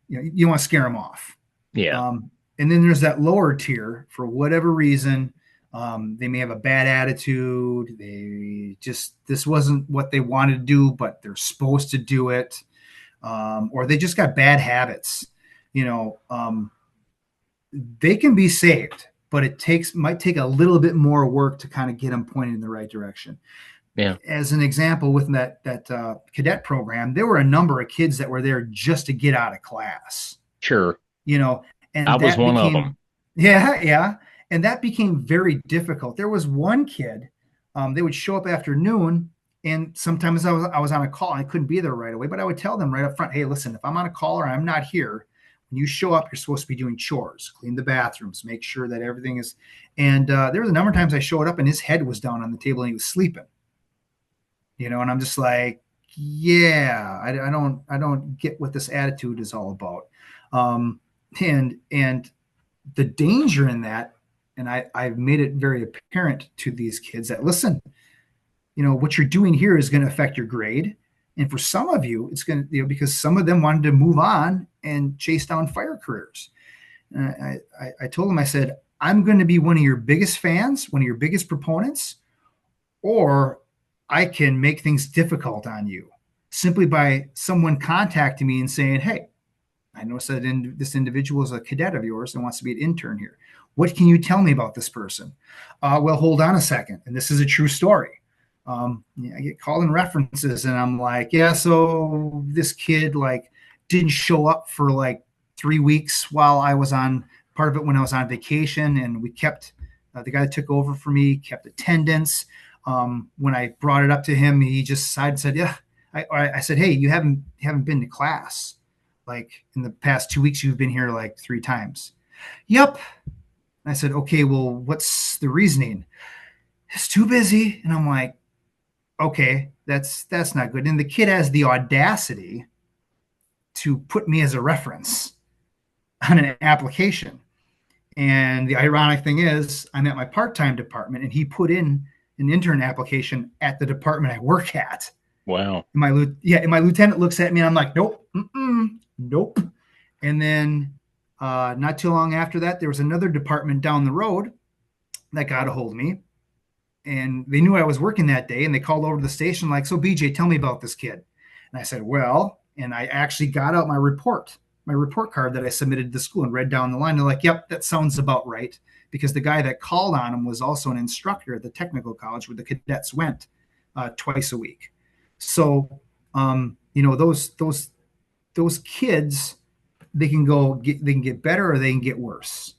You don't want to scare them off. Yeah. And then there's that lower tier for whatever reason. They may have a bad attitude. They just this wasn't what they wanted to do, but they're supposed to do it, or they just got bad habits. You know, they can be saved, but it might take a little bit more work to kind of get them pointed in the right direction. Yeah. As an example, with that cadet program, there were a number of kids that were there just to get out of class, Sure. you know, I and was that one of them. became, yeah, and that became very difficult. There was one kid, they would show up after noon, and sometimes I was on a call and I couldn't be there right away, but I would tell them right up front, hey, listen, if I'm on a call or I'm not here, when you show up, you're supposed to be doing chores, clean the bathrooms, make sure that everything is. And there was a number of times I showed up and his head was down on the table and he was sleeping, and I'm just like, yeah, I don't get what this attitude is all about. And the danger in that, and I've made it very apparent to these kids that, listen, what you're doing here is going to affect your grade. And for some of you, it's going to, because some of them wanted to move on and chase down fire careers. I told them, I said, I'm going to be one of your biggest fans, one of your biggest proponents, or I can make things difficult on you simply by someone contacting me and saying, hey, I noticed that this individual is a cadet of yours and wants to be an intern here. What can you tell me about this person? Well, hold on a second. And this is a true story. I get called in references and I'm like, yeah, so this kid like didn't show up for like 3 weeks while I was on part of it when I was on vacation. And we kept, the guy that took over for me kept attendance. When I brought it up to him, he just sighed and said, yeah. I said, hey, you haven't been to class. Like in the past 2 weeks, you've been here like 3 times. Yep. I said, okay, well, what's the reasoning? It's too busy. And I'm like, okay, that's not good. And the kid has the audacity to put me as a reference on an application. And the ironic thing is, I'm at my part-time department, and he put in an intern application at the department I work at. Wow. And my lieutenant looks at me, and I'm like, nope, nope. And then not too long after that, there was another department down the road that got a hold of me, and they knew I was working that day, and they called over to the station like, so BJ, tell me about this kid. And I said, well, and I actually got out my report card that I submitted to the school and read down the line. They're like, yep, that sounds about right, because the guy that called on him was also an instructor at the technical college where the cadets went twice a week. So, those kids, they can get better or they can get worse.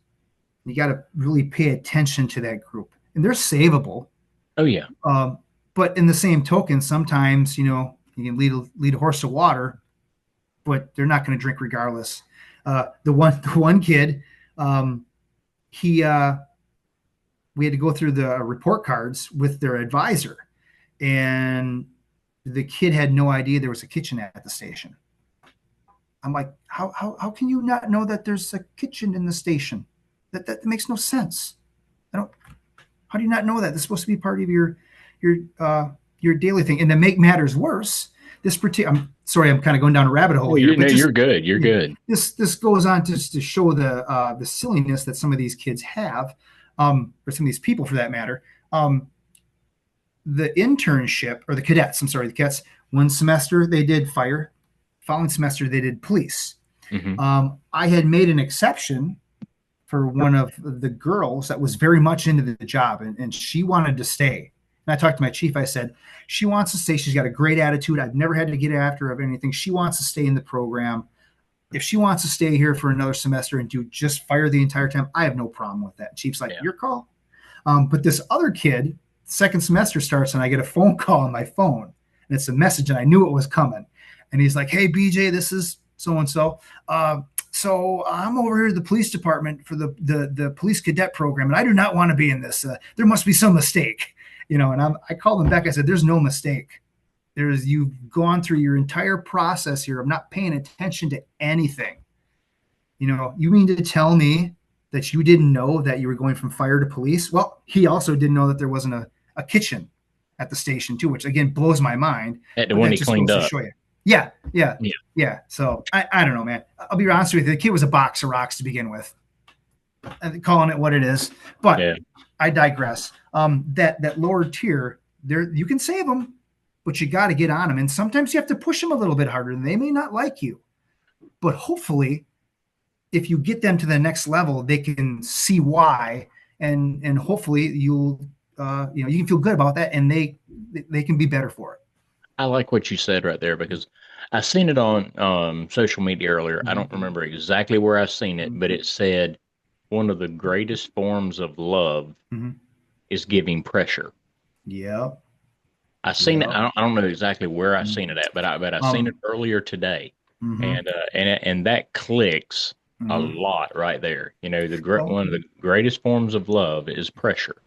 You got to really pay attention to that group, and they're savable. Oh yeah. But in the same token, sometimes you can lead a horse to water, but they're not going to drink regardless. The one kid, he we had to go through the report cards with their advisor, and the kid had no idea there was a kitchen at the station. I'm like, how can you not know that there's a kitchen in the station? That makes no sense. How do you not know that? This is supposed to be part of your daily thing. And to make matters worse, I'm sorry, I'm kind of going down a rabbit hole here. You're good. You're good. This goes on to show the silliness that some of these kids have, or some of these people for that matter. The internship, or the cadets, I'm sorry, the cadets, one semester they did fire, following semester they did police. Mm-hmm. I had made an exception for one of the girls that was very much into the job, and she wanted to stay. And I talked to my chief. I said, she wants to stay. She's got a great attitude. I've never had to get after her of anything. She wants to stay in the program. If she wants to stay here for another semester and do just fire the entire time, I have no problem with that. Chief's like, your call. But this other kid, second semester starts, and I get a phone call on my phone, and it's a message, and I knew it was coming. And he's like, hey, BJ, this is so-and-so. So I'm over here at the police department for the police cadet program, and I do not want to be in this. There must be some mistake, and I called him back. I said, there's no mistake. You've gone through your entire process here of not paying attention to anything. You mean to tell me that you didn't know that you were going from fire to police? Well, he also didn't know that there wasn't a kitchen at the station too, which again blows my mind. At the one he cleaned up. Show you. Yeah. So I don't know, man. I'll be honest with you. The kid was a box of rocks to begin with, calling it what it is. But yeah. I digress. That lower tier, there you can save them, but you got to get on them. And sometimes you have to push them a little bit harder. They may not like you, but hopefully, if you get them to the next level, they can see why, and hopefully you'll you can feel good about that, and they can be better for it. I like what you said right there because I seen it on social media earlier. I don't Mm-hmm. remember exactly where I seen it, but Mm-hmm. it said one of the greatest forms of love Mm-hmm. is giving pressure. Yep. I seen it. Yep. I don't know exactly where I Mm-hmm. seen it at, but I seen it Um. earlier today, Mm-hmm. and that clicks a Mm-hmm. lot right there. Well, One of the greatest forms of love is pressure.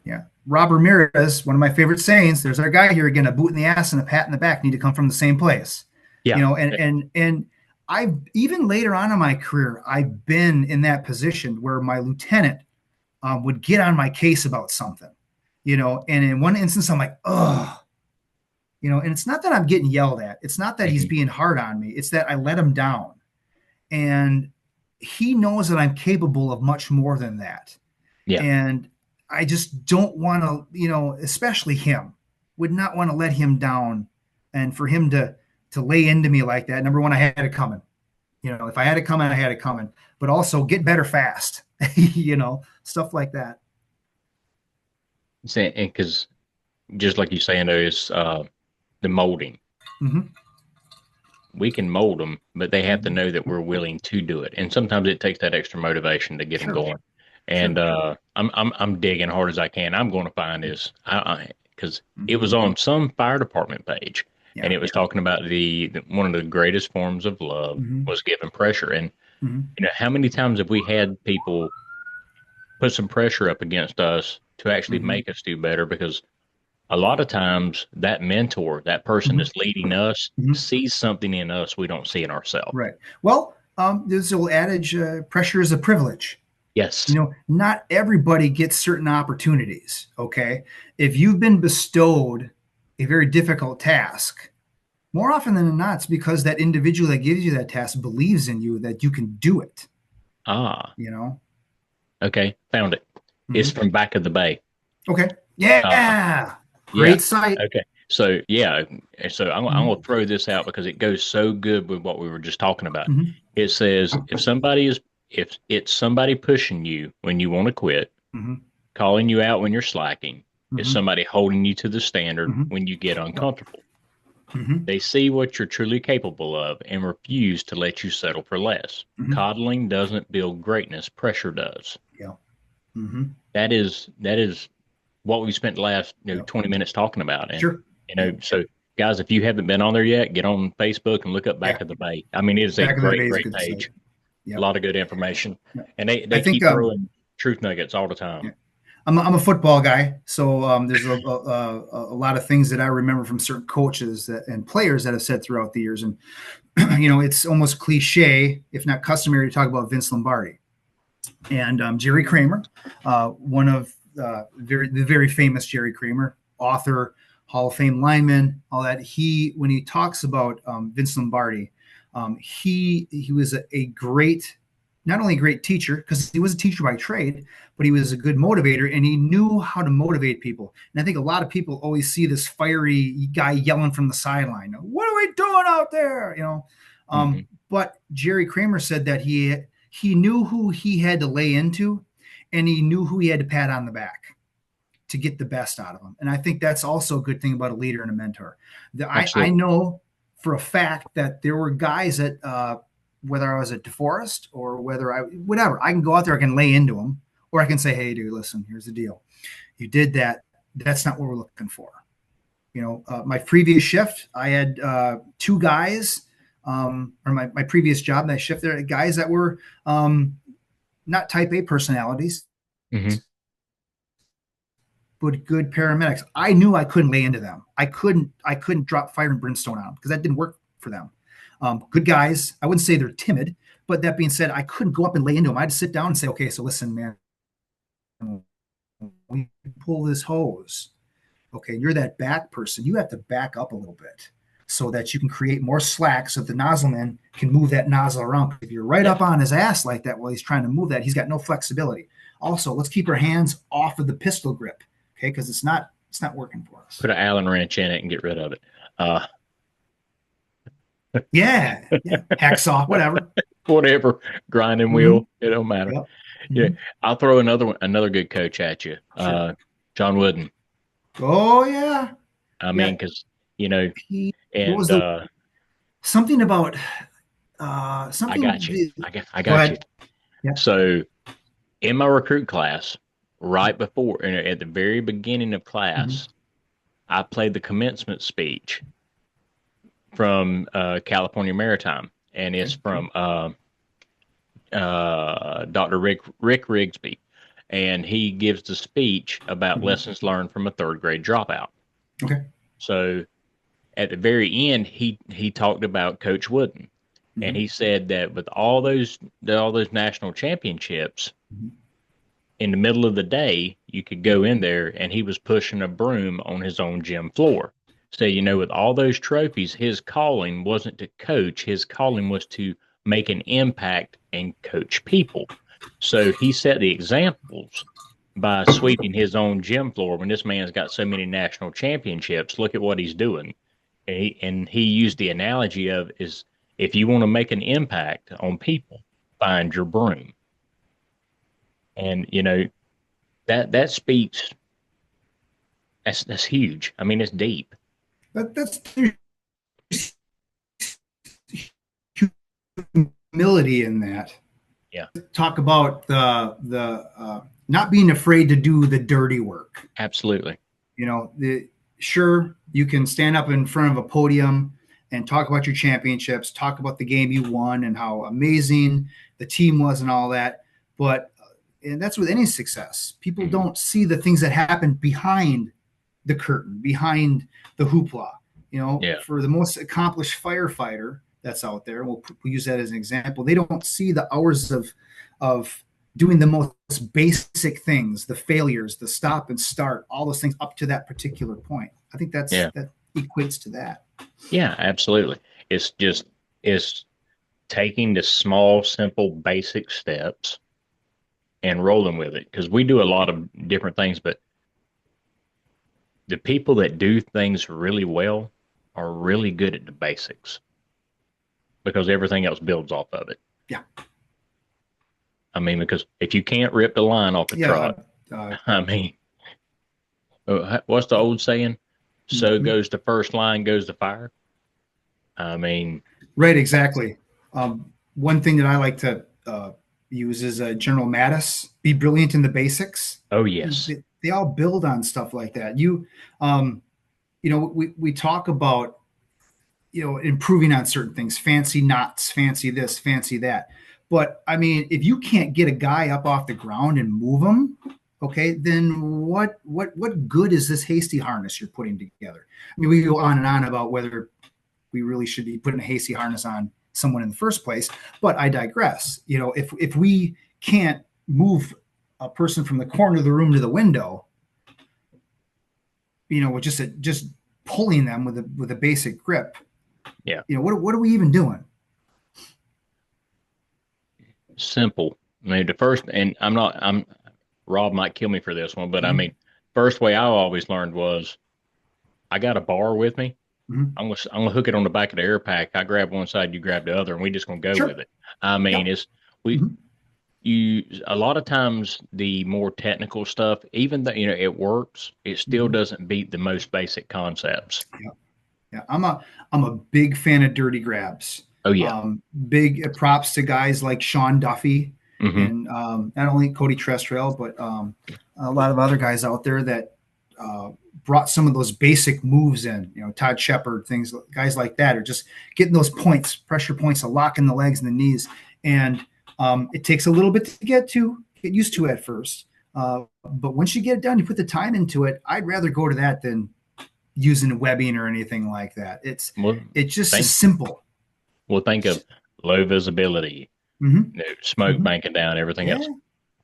yeah. Rob Ramirez, one of my favorite sayings. There's our guy here again. A boot in the ass and a pat in the back need to come from the same place. Yeah. And I've even later on in my career, I've been in that position where my lieutenant would get on my case about something, and in one instance, I'm like, oh, and it's not that I'm getting yelled at. It's not that he's Mhm. being hard on me. It's that I let him down. And he knows that I'm capable of much more than that. Yeah. And I just don't want to, especially him, would not want to let him down. And for him to lay into me like that, number one, I had it coming. If I had it coming, I had it coming. But also get better fast, stuff like that. Because just like you saying, there is the molding. Mm-hmm. We can mold them, but they have to Mm-hmm. know that we're willing to do it. And sometimes it takes that extra motivation to get them Sure, going. And sure. I'm digging hard as I can. I'm going to find this because it Mm-hmm. was on some fire department page, and Yeah. it was talking about one of the greatest forms of love Mm-hmm. was giving pressure. And Mm-hmm. how many times have we had people put some pressure up against us to actually Mm-hmm. make us do better? Because a lot of times that mentor, that person Mm-hmm. that's leading us, Mm-hmm. sees something in us we don't see in ourselves. Right. Well, there's the old adage, pressure is a privilege. Yes. Not everybody gets certain opportunities. Okay. If you've been bestowed a very difficult task, more often than not, it's because that individual that gives you that task believes in you that you can do it. Ah, You know? okay. Found it. It's Hmm. from Back of the Bay. Okay. Uh, Yeah. yeah. Great site. Okay. So, yeah. So I'm Hmm. going to throw this out because it goes so good with what we were just talking about. Hmm. It says, if it's somebody pushing you when you want to quit, Hmm. calling you out when you're slacking, it's Hmm. somebody holding you to the standard Hmm. when you get Yep. uncomfortable. Hmm. They see what you're truly capable of and refuse to let you settle for less. Hmm. Coddling doesn't build greatness, pressure does. Yep. Hmm. That is what we spent the last Yep. 20 minutes talking about. And Sure. Yep. so guys, if you haven't been on there yet, get on Facebook and look up Yeah. Back of the Bay. I mean, it is a Back of the great, Bay is a great good site. page. A Yep. lot of good information. Yep. And they I think keep throwing truth nuggets all the yeah. time. I'm a football guy, so there's a lot of things that I remember from certain coaches and players that have said throughout the years, and it's almost cliche, if not customary, to talk about Vince Lombardi and Jerry Kramer, one of the very famous Jerry Kramer, author, Hall of Fame lineman, all that. When he talks about Vince Lombardi, he was a great, not only a great teacher because he was a teacher by trade, but he was a good motivator and he knew how to motivate people. And I think a lot of people always see this fiery guy yelling from the sideline, "What are we doing out there?" Hmm. But Jerry Kramer said that he knew who he had to lay into and he knew who he had to pat on the back to get the best out of them. And I think that's also a good thing about a leader and a mentor. I Absolutely. know for a fact that there were guys that, whether I was at DeForest or whatever, I can go out there, I can lay into them, or I can say, hey, dude, listen, here's the deal. You did that. That's not what we're looking for. My previous shift, I had two guys, or my previous job, that shift there, guys that were not type A personalities, Hmm. but good paramedics. I knew I couldn't lay into them. I couldn't drop fire and brimstone on them because that didn't work for them. Good guys. I wouldn't say they're timid, but that being said, I couldn't go up and lay into them. I had to sit down and say, okay, so listen, man, we pull this hose. Okay, you're that back person. You have to back up a little bit so that you can create more slack so that the nozzle man can move that nozzle around. If you're right Yeah. up on his ass like that while he's trying to move that, he's got no flexibility. Also, let's keep our hands off of the pistol grip, okay? Because it's not working for us. Put an Allen wrench in it and get rid of it. Uh, Yeah, yeah, hacksaw, whatever. Whatever, grinding Mm-hmm. wheel, it don't matter. Yep. Yeah, Mm-hmm. I'll throw another good coach at you. Sure. John Wooden. Oh yeah, I yeah. mean, because you know, He what was and the something about I something. got you. I Go got you. ahead. Yeah. So in my recruit class, right before, at the very beginning of Mhm. class, I played the commencement speech from California Maritime, and it's Okay. from Dr. Rick Rigsby, and he gives the speech about Mhm. lessons learned from a third grade dropout. Okay. So at the very end, he talked about Coach Wooden, and Mhm. he said that with all those national championships, Mhm. in the middle of the day, you could go in there, and he was pushing a broom on his own gym floor. So, with all those trophies, his calling wasn't to coach, his calling was to make an impact and coach people. So he set the examples by sweeping his own gym floor. When this man's got so many national championships, look at what he's doing. And he used the analogy of is if you want to make an impact on people, find your broom. And that speaks. That's huge. I mean, it's deep. That's humility in that. Yeah, Talk about the not being afraid to do the dirty work. absolutely. Sure, you can stand up in front of a podium and talk about your championships, talk about the game you won and how amazing the team was and all that. But and that's with any success. People Hmm. don't see the things that happen behind the curtain, behind the hoopla. Yeah, For the most accomplished firefighter that's out there, we'll use that as an example. They don't see the hours of doing the most basic things, the failures, the stop and start, all those things up to that particular point. I think yeah, that equates to that. yeah, absolutely. It's taking the small, simple, basic steps and rolling with it because we do a lot of different things, but the people that do things really well are really good at the basics because everything else builds off of it. Yeah, I mean, because if you can't rip the line off a yeah, truck, I mean, what's the old saying? So mhm. goes the first line, goes the fire. I mean, Right, exactly. One thing that I like to use is General Mattis: be brilliant in the basics. oh yes, They all build on stuff like that. Um, we talk about improving on certain things, fancy knots, fancy this, fancy that. But I mean, if you can't get a guy up off the ground and move him, okay, then what good is this hasty harness you're putting together? I mean, we go on and on about whether we really should be putting a hasty harness on someone in the first place, but I digress. If we can't move a person from the corner of the room to the window, with just pulling them with a basic grip, yeah, what are we even doing? simple. I mean, the first, and I'm Rob might kill me for this one, but I Mm-hmm. mean, first way I always learned was I got a bar with me. Mm-hmm. I'm gonna hook it on the back of the air pack. I grab one side, you grab the other, and we just gonna go with Sure. it. I mean, Yep. it's we Mm-hmm. you a lot of times the more technical stuff, even though it works, it still Mm-hmm. doesn't beat the most basic concepts. Yeah. Yeah. I'm a big fan of dirty grabs. Oh yeah. Big props to guys like Sean Duffy Hmm. and not only Cody Trestrail, but a lot of other guys out there that uh, brought some of those basic moves in. Todd Shepard, guys like that are just getting those points, pressure points, a lock in the legs and the knees, and it takes a little bit to get used to at first. But once you get it done, you put the time into it. I'd rather go to that than using webbing or anything like that. Well, It's just as think simple. think of low visibility, Mm-hmm. smoke Mm-hmm. banking down, everything Yeah, else.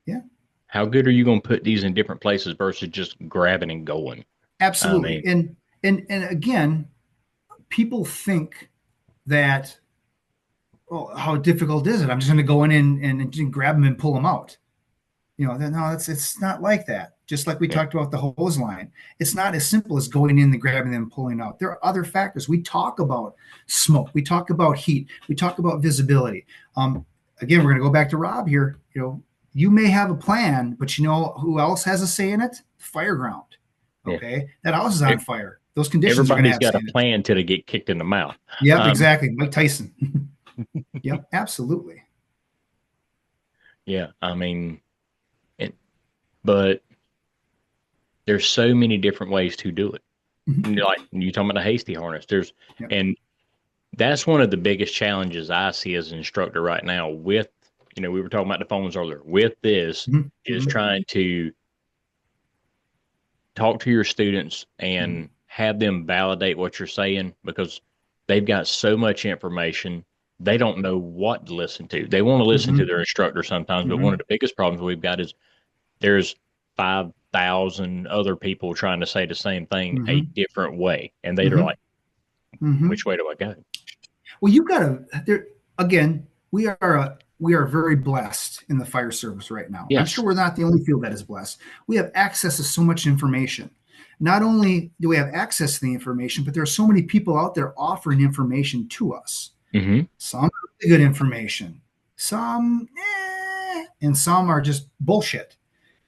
yeah, How good are you going to put these in different places versus just grabbing and going? I absolutely. mean, And again, people think that, oh, how difficult is it? I'm just going to go in and grab them and pull them out. No, it's not like that. Just like we yeah, talked about the hose line, it's not as simple as going in and grabbing them and pulling out. There are other factors. We talk about smoke, we talk about heat, we talk about visibility. Again, we're going to go back to Rob here. you may have a plan, but you know who else has a say in it? Fireground. Yeah. Okay. That house is on E- fire. Those conditions are going to Everybody's have got say a in it. plan till they get kicked in the mouth. Yep, Um, exactly. Mike Tyson. Yep, absolutely. yeah, I mean, it, but there's so many different ways to do it. Mhm. Like you talking about a hasty harness, Yep. and that's one of the biggest challenges I see as an instructor right now with, we were talking about the phones earlier. With this Mhm. is Mhm. trying to talk to your students Mhm. and have them validate what you're saying because they've got so much information. They don't know what to listen to. They want to listen to Mhm. their instructor sometimes, but one of Mhm. the biggest problems we've got is there's 5,000 other people trying to say the same thing a Mhm. different way. And they're Mhm. like, Mhm. which way do I go? Well, you've got to there again. We are very blessed in the fire service right now. I'm Yes. sure we're not the only field that is blessed. We have access to so much information. Not only do we have access to the information, but there are so many people out there offering information to us. Mm-hmm. Some are really good information, some, and some are just bullshit.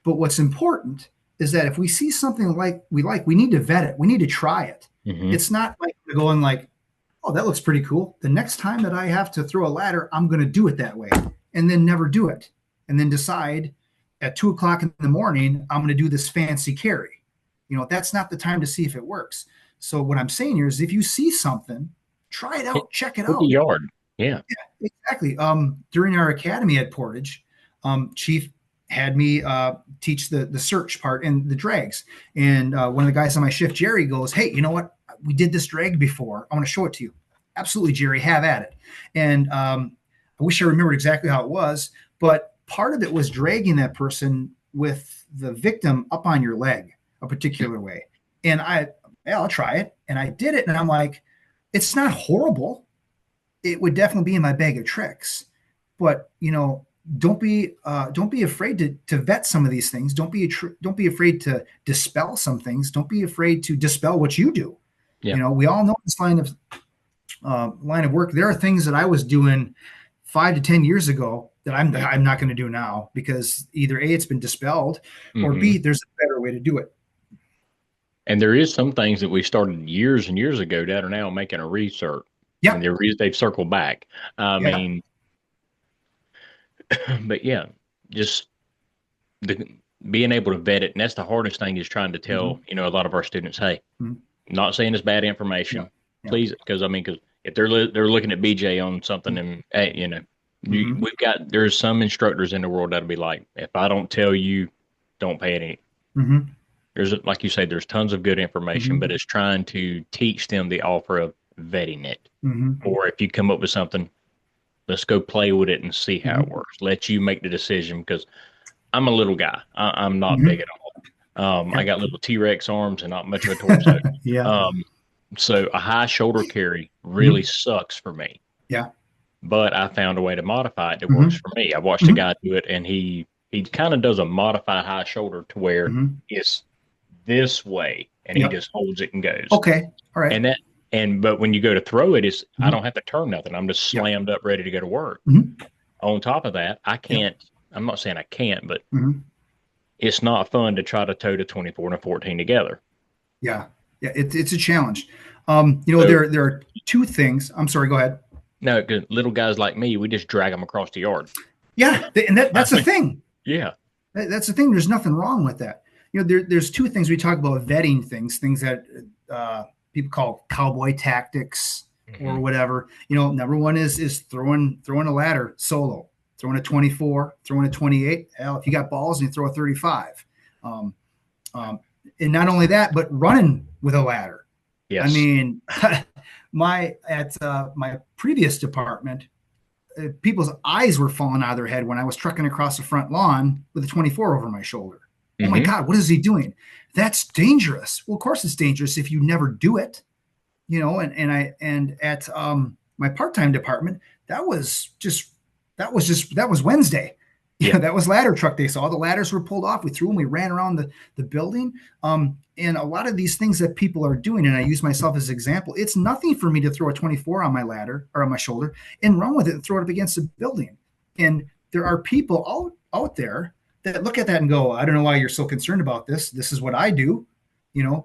But what's important is that if we see something like, we need to vet it. We need to try it. Mm-hmm. It's not like going like, oh, that looks pretty cool. The next time that I have to throw a ladder, I'm going to do it that way, and then never do it, and then decide at 2 o'clock in the morning I'm going to do this fancy carry. That's not the time to see if it works. So what I'm saying here is, if you see something, try it Hit, out, check it hit the out. yard. Yeah. Exactly. During our academy at Portage, Chief had me teach the search part and the drags. And one of the guys on my shift, Jerry, goes, "Hey, you know what? We did this drag before. I want to show it to you." Absolutely, Jerry, have at it. And I wish I remembered exactly how it was, but part of it was dragging that person with the victim up on your leg a particular way. And yeah, I'll try it. And I did it. And I'm like, it's not horrible. It would definitely be in my bag of tricks. But don't be afraid to vet some of these things. Don't be afraid to dispel some things. Don't be afraid to dispel what you do. Yeah. We all know this line of work. There are things that I was doing 5 to 10 years ago that I'm not going to do now, because either A, it's been dispelled, or Mm-hmm. B, there's a better way to do it. And there is some things that we started years and years ago that are now making a research, and Yeah, they've circled back. I yeah. mean, but yeah, just the being able to vet it, and that's the hardest thing is trying to tell Hmm. a lot of our students, hey, Hmm. not saying it's bad Yeah, information, yeah. please, because if they're looking at BJ on something, and hey, Hmm. there's some instructors in the world that'll be like, if I don't tell you, don't pay it any. Hmm. There's like you say, there's tons of good information, Hmm. but it's trying to teach them the offer of vetting it. Hmm. Or if you come up with something, let's go play with it and see how it Hmm. works. Let you make the decision because I'm a little guy. I'm not big Hmm. at all. I Yeah. got little T-Rex arms and not much of a torso. Yeah. Um, so a high shoulder carry really Hmm. sucks for me. Yeah. But I found a way to modify it that works Hmm. for me. I watched a Hmm. guy do it, and he kind of does a modified high shoulder to where Hmm. it's this way, and he Yep. just holds it and goes. Okay. All right. And but when you go to throw it, I Hmm. don't have to turn nothing. I'm just Yep. slammed up, ready to go to work. Hmm. On top of that, I Yep. can't. I'm not saying I can't, but Hmm. it's not fun to try to tow the 24 and a 14 together. Yeah. Yeah. It's a challenge. So There are two things. I'm sorry. Go ahead. no, 'cause little guys like me, we just drag them across the yard. Yeah. And I that's the mean, thing. yeah. That's the thing. There's nothing wrong with that. There's two things we talk about: vetting things that people call cowboy tactics or Hmm. whatever. Number one is throwing a ladder solo, throwing a 24, throwing a 28. Hell, if you got balls, and you throw a 35. Um, um, and not only that, but running with a ladder. I Yes. mean, my previous department, people's eyes were falling out of their head when I was trucking across the front lawn with a 24 over my shoulder. Oh my Hmm. God, what is he doing? That's dangerous. Well, of course it's dangerous if you never do it. And at my part-time department, that was Wednesday. Yeah. That was ladder truck day. So all the ladders were pulled off. We threw them. We ran around the building. And a lot of these things that people are doing, and I use myself as an example, it's nothing for me to throw a 24 on my ladder or on my shoulder and run with it and throw it up against a building. And there are people out there that look at that and go, I don't know why you're so concerned about this. This is what I do,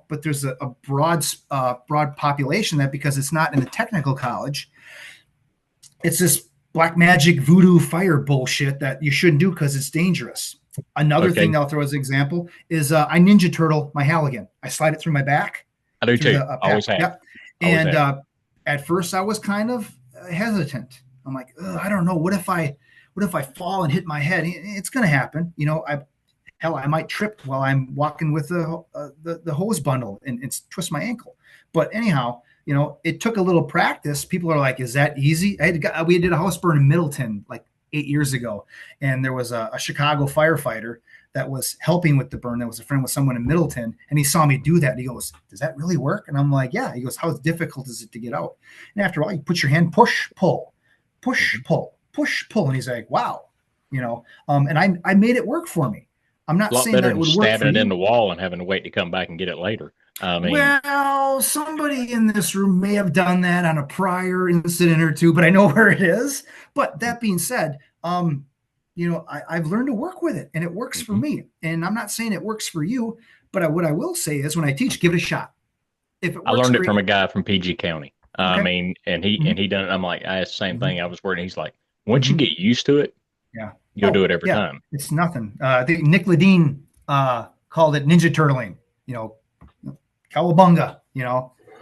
but there's a broad population that, because it's not in a technical college, it's this black magic voodoo fire bullshit that you shouldn't do because it's dangerous. Another Okay. thing I'll throw as an example is I Ninja Turtle my Halligan. I slide it through my back, I do through too. the pack. Always have. Yep. Always And have. at first I was kind of hesitant. I'm like, I don't know. What if I fall and hit my head? It's going to happen. I might trip while I'm walking with the hose bundle and twist my ankle. But anyhow, it took a little practice. People are like, "Is that easy?" We did a house burn in Middleton like 8 years ago, and there was a Chicago firefighter that was helping with the burn. That was a friend with someone in Middleton, and he saw me do that. And he goes, "Does that really work?" And I'm like, "Yeah." He goes, "How difficult is it to get out?" And after a while, you put your hand, push, pull, push, pull, push, pull, and he's like, "Wow." And I made it work for me. I'm A not lot saying better that it than would work for stabbing it in you. the wall and having to wait to come back and get it later. I mean, Well, somebody in this room may have done that on a prior incident or two, but I know where it is. But that being said, I've learned to work with it, and it works for mhm. me. And I'm not saying it works for you, but what I will say is, when I teach, give it a shot. If it I works, learned it from great. a guy from PG County. I Okay. mean, and he Hmm. and he done it. I'm like, I asked the same Hmm. thing. I was worried. He's like, once you Hmm. get used to it, Yeah. you'll do Oh, it every yeah. time. It's nothing. I think Nick Ledeen called it ninja turtling. You know, cowabunga.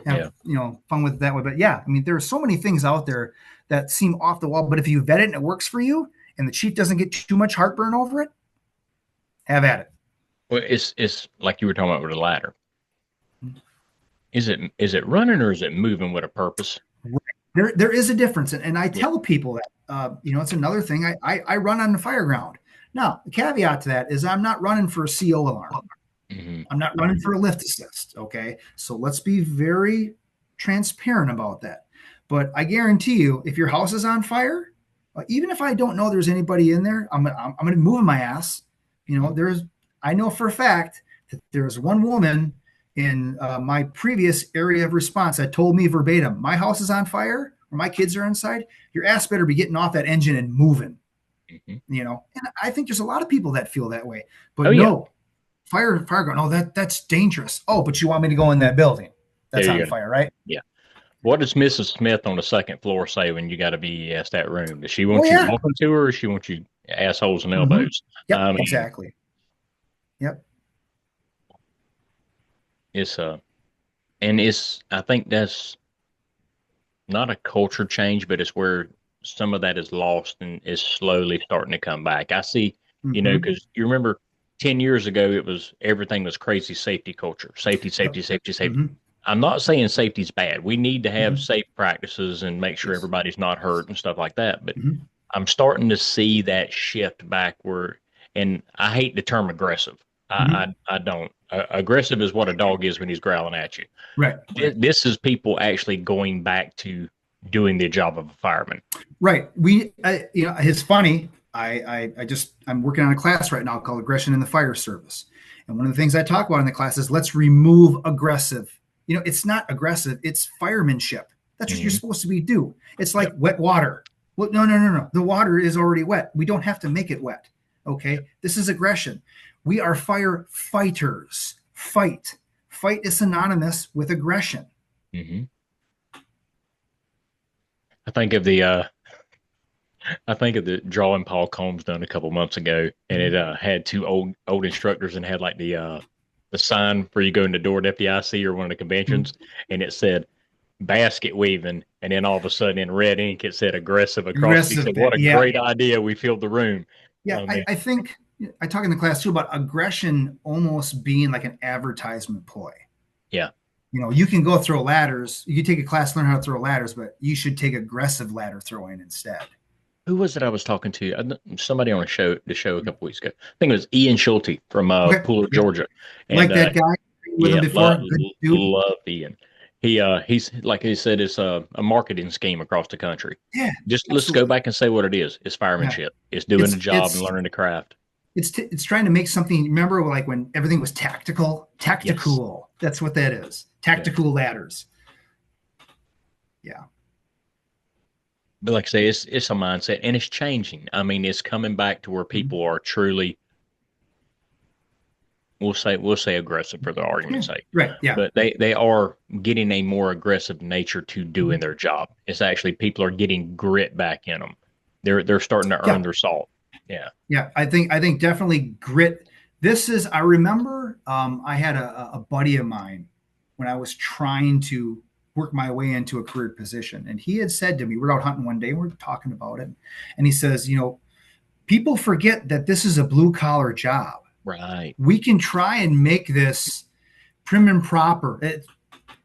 Have Yeah. fun with it that way. But yeah, I mean, there are so many things out there that seem off the wall. But if you vet it and it works for you, and the chief doesn't get too much heartburn over it, have at it. Well, it's like you were talking about with the ladder. Is it running or is it moving with a purpose? There is a difference, and I Yeah. tell people that it's another thing. I run on the fire ground. Now, the caveat to that is I'm not running for a CO alarm. Hmm. I'm not running for a lift assist. Okay. So let's be very transparent about that. But I guarantee you, if your house is on fire, even if I don't know there's anybody in there, I'm going to move my ass. I know for a fact that there's one woman in my previous area of response that told me verbatim, my house is on fire or my kids are inside. Your ass better be getting off that engine and moving, Hmm. and I think there's a lot of people that feel that way, Oh but yeah. no, fire going, oh, that's dangerous. Oh, but you want me to go in that building There that's on you go. fire, right? Yeah. What does Mrs. Smith on the second floor say when you got to be asked that room? Does she Oh want you yeah. walking to her, or does she want you assholes and Mm-hmm. elbows? Yep, I mean, exactly. Yep. it's and it's. I think that's not a culture change, but it's where some of that is lost and is slowly starting to come back. I see, Mm-hmm. because you remember 10 years ago, everything was crazy safety culture, safety, Yep. safety, safety, safety. Mm-hmm. I'm not saying safety's bad. We need to have Mm-hmm. safe practices and make sure Yes. everybody's not hurt and stuff like that. But Mm-hmm. I'm starting to see that shift backward, and I hate the term aggressive. Mm-hmm. I don't. Aggressive is what a dog is when he's growling at you. Right. Right. This is people actually going back to doing the job of a fireman. Right. It's funny. I'm working on a class right now called Aggression in the Fire Service. And one of the things I talk about in the class is let's remove aggressive. It's not aggressive, it's firemanship. That's what you're Mm-hmm. supposed to be do. It's like Yep. wet water. Well, no, no, no, no. The water is already wet. We don't have to make it wet. Yep. Okay. This is aggression. We are firefighters. Fight. Fight is synonymous with aggression. Mm-hmm. I think of the drawing Paul Combs done a couple months ago, and it had two old instructors and had like the sign where you go in the door at FDIC or one of the conventions, and it said basket weaving, and then all of a sudden in red ink it said aggressive across it. He Aggressive. said, "What a Yeah. great idea! We filled the room." Yeah, I I, mean, I think I talk in the class too about aggression almost being like an advertisement ploy. yeah. You can go throw ladders. You can take a class, learn how to throw ladders, but you should take aggressive ladder throwing instead. Who was it I was talking to? Somebody on the show a couple weeks ago. I think it was Ian Schulte from Okay. Pooler, Yep. Georgia, and Like that guy with him yeah, before. Good dude. love Ian. He's like he said, it's a marketing scheme across the country. Yeah, Just let's go absolutely. back and say what it is. It's Yeah. firemanship. It's doing the It's job and it's learning the craft. it's trying to make something. Remember, like when everything was tactical, Yes. tactical. That's what that is. Yeah. Tactical ladders. Yeah. but like I say, it's a mindset, and it's changing. I mean, it's coming back to where Mhm. people are truly, we'll say aggressive for the Yeah. argument's sake, Right. Yeah. but they are getting a more aggressive nature to doing their job. It's actually people are getting grit back in them. They're starting to earn Yeah. their salt. Yeah. Yeah. I think definitely grit. I remember I had a buddy of mine when I was trying to work my way into a career position. And he had said to me, we're out hunting one day, we're talking about it. And he says, people forget that this is a blue collar job. Right. We can try and make this prim and proper.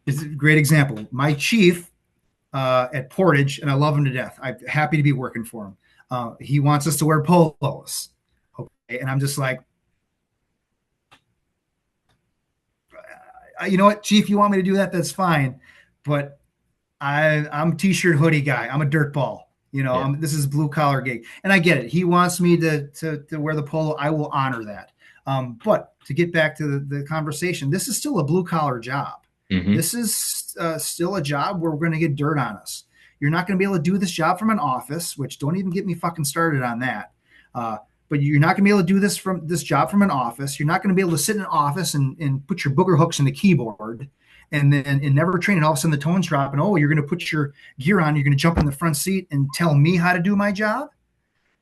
It's a great example. My chief at Portage, and I love him to death. I'm happy to be working for him. He wants us to wear polos. Okay. And I'm just like, you know what, chief, you want me to do that? That's fine. But I'm a t-shirt hoodie guy. I'm a dirtball. Yeah. This is blue collar gig, and I get it. He wants me to wear the polo. I will honor that. But to get back to the conversation, this is still a blue collar job. Hmm. This is still a job where we're going to get dirt on us. You're not going to be able to do this job from an office, which don't even get me fucking started on that. Uh, but you're not going to be able to do this job from an office. You're not going to be able to sit in an office and put your booger hooks in the keyboard and never train. And all of a sudden the tone's dropping. Oh, you're going to put your gear on. You're going to jump in the front seat and tell me how to do my job.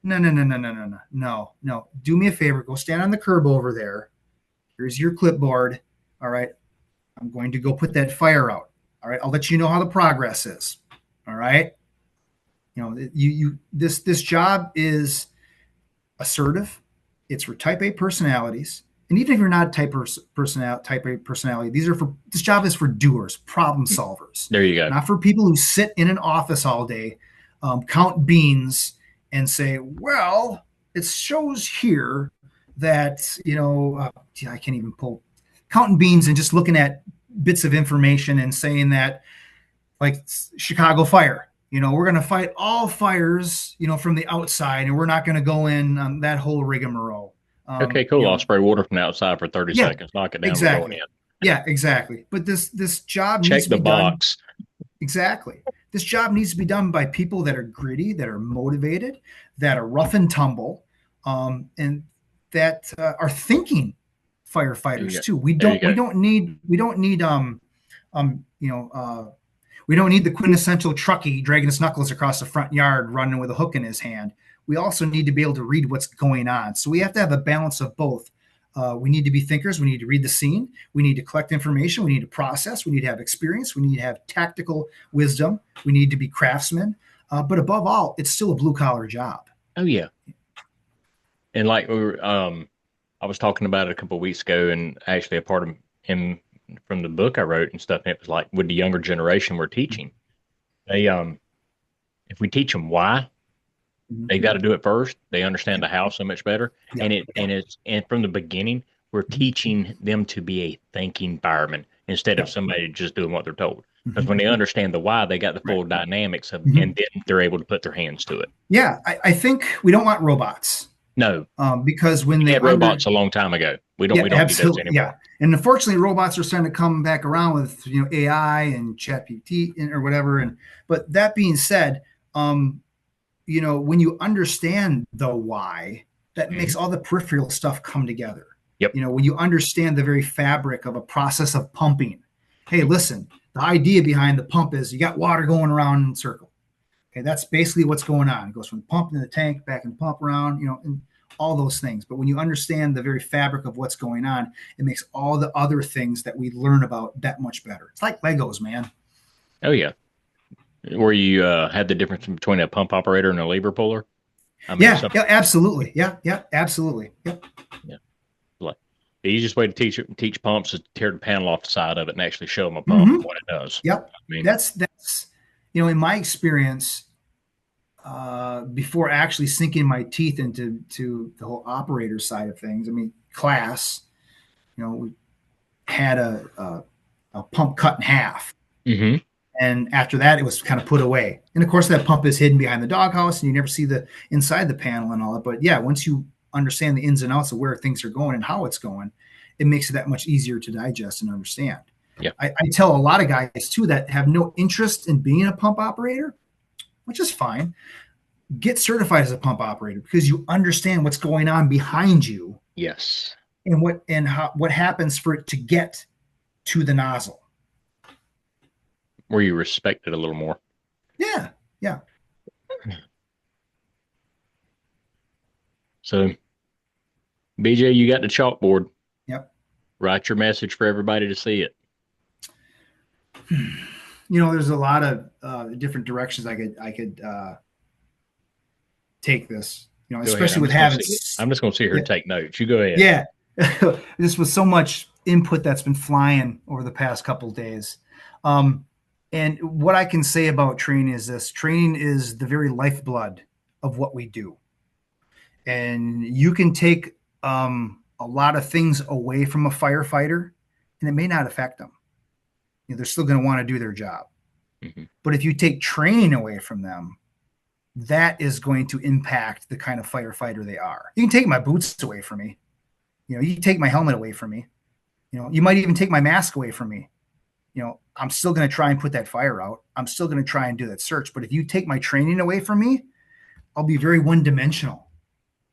No, no, no, no, no, no, no, no, no. Do me a favor. Go stand on the curb over there. Here's your clipboard. All right. I'm going to go put that fire out. All right. I'll let you know how the progress is. All right. This job is assertive. It's for type A personalities. And even if you're not type A personality, this job is for doers, problem solvers, There you go. not for people who sit in an office all day, count beans, and say, "Well, it shows here that I can't even pull counting beans and just looking at bits of information and saying that, like Chicago fire. We're going to fight all fires, from the outside, and we're not going to go in on that whole rigmarole. Okay, cool. I'll spray water from the outside for 30 Yeah, seconds, knock it down, we're going exactly. in. Yeah, exactly. But this job needs Check to the be done. box. Exactly. This job needs to be done by people that are gritty, that are motivated, that are rough and tumble, and that are thinking There you firefighters go. too. We There you don't we go. don't need we don't need um you know we don't need the quintessential truckie dragging his knuckles across the front yard running with a hook in his hand. We also need to be able to read what's going on. So we have to have a balance of both. We need to be thinkers. We need to read the scene. We need to collect information. We need to process. We need to have experience. We need to have tactical wisdom. We need to be craftsmen. But above all, it's still a blue collar job. Oh yeah. And like I was talking about it a couple of weeks ago, and actually a part of him from the book I wrote and stuff. And it was like with the younger generation we're teaching, they if we teach them why, Mhm. they got to do it first. They understand the how so much better, Yeah, and yeah, and from the beginning we're mhm, teaching them to be a thinking fireman instead of yeah, somebody just doing what they're told. Because mhm, when they understand the why, they got the right. full dynamics of, Mhm. and then they're able to put their hands to it. Yeah, I think we don't want robots No, because when we they had robots a long time ago. yeah, We don't need those absolutely, yeah. anymore. And unfortunately, robots are starting to come back around with AI and ChatGPT or whatever. But that being said, um, when you understand the why, that Hmm. makes all the peripheral stuff come together. Yep. When you understand the very fabric of a process of pumping. Hey, listen, the idea behind the pump is you got water going around in a circle. Okay, that's basically what's going on. It goes from the pump in the tank back and pump around, and all those things. But when you understand the very fabric of what's going on, it makes all the other things that we learn about that much better. It's like Legos, man. Oh yeah. Where you had the difference between a pump operator and a lever puller. I mean, Yeah, some yeah, absolutely. Yeah, yeah, absolutely. Yep. yeah. Like the easiest way to teach pumps is to tear the panel off the side of it and actually show them a pump Mm-hmm. and what it does. Yep. I mean, That's in my experience, before actually sinking my teeth into the whole operator side of things. I mean, class, we had a pump cut in half. hmm. And after that, it was kind of put away. And of course, that pump is hidden behind the doghouse, and you never see the inside the panel and all that. But yeah, once you understand the ins and outs of where things are going and how it's going, it makes it that much easier to digest and understand. Yeah. I tell a lot of guys too that have no interest in being a pump operator. which is fine. Get certified as a pump operator because you understand what's going on behind you Yes. and what happens for it to get to the nozzle. Where you respect it a little more. Yeah, yeah. So, BJ, you got the chalkboard. Yep. Write your message for everybody to see it. There's a lot of different directions I could take this. Go ahead. Especially with having. I'm just going to sit here and take notes. You go ahead. Yeah, this was so much input that's been flying over the past couple of days. And what I can say about training is this: training is the very lifeblood of what we do. And you can take a lot of things away from a firefighter, and it may not affect them. They're still going to want to do their job. Mm-hmm. But if you take training away from them, that is going to impact the kind of firefighter they are. You can take my boots away from me. You can take my helmet away from me. You might even take my mask away from me. I'm still going to try and put that fire out. I'm still going to try and do that search. But if you take my training away from me, I'll be very one-dimensional.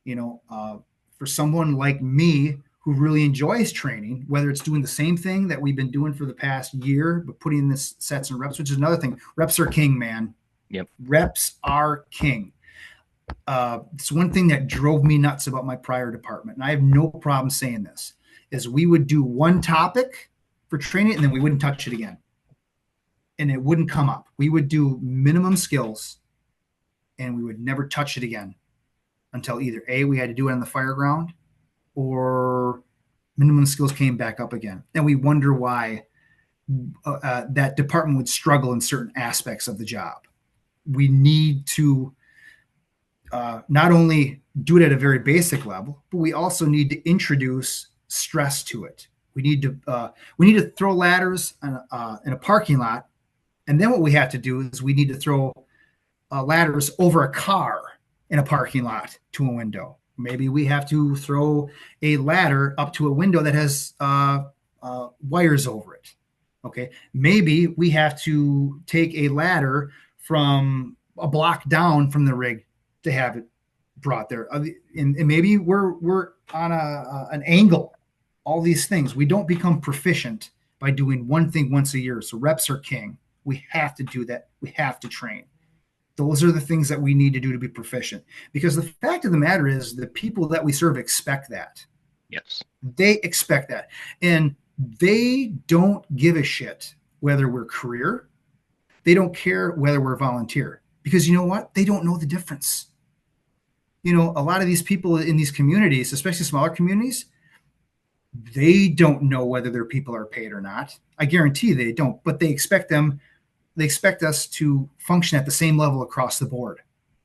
For someone like me who really enjoys training, whether it's doing the same thing that we've been doing for the past year, but putting in this sets and reps, which is another thing. Reps are king, man. Yep. Reps are king. It's one thing that drove me nuts about my prior department, and I have no problem saying this, is we would do one topic for training and then we wouldn't touch it again. And it wouldn't come up. We would do minimum skills and we would never touch it again until either A, we had to do it on the fire ground, or minimum skills came back up again. And we wonder why that department would struggle in certain aspects of the job. We need to not only do it at a very basic level, but we also need to introduce stress to it. We need to throw ladders in a parking lot, and then what we have to do is we need to throw ladders over a car in a parking lot to a window. Maybe we have to throw a ladder up to a window that has wires over it. Okay. Maybe we have to take a ladder from a block down from the rig to have it brought there. And maybe we're on an angle. All these things. We don't become proficient by doing one thing once a year. So reps are king. We have to do that. We have to train. Those are the things that we need to do to be proficient. Because the fact of the matter is the people that we serve expect that. Yes. They expect that. And they don't give a shit whether we're career. They don't care whether we're volunteer. Because you know what? They don't know the difference. A lot of these people in these communities, especially smaller communities, they don't know whether their people are paid or not. I guarantee they don't, but they expect us to function at the same level across the board.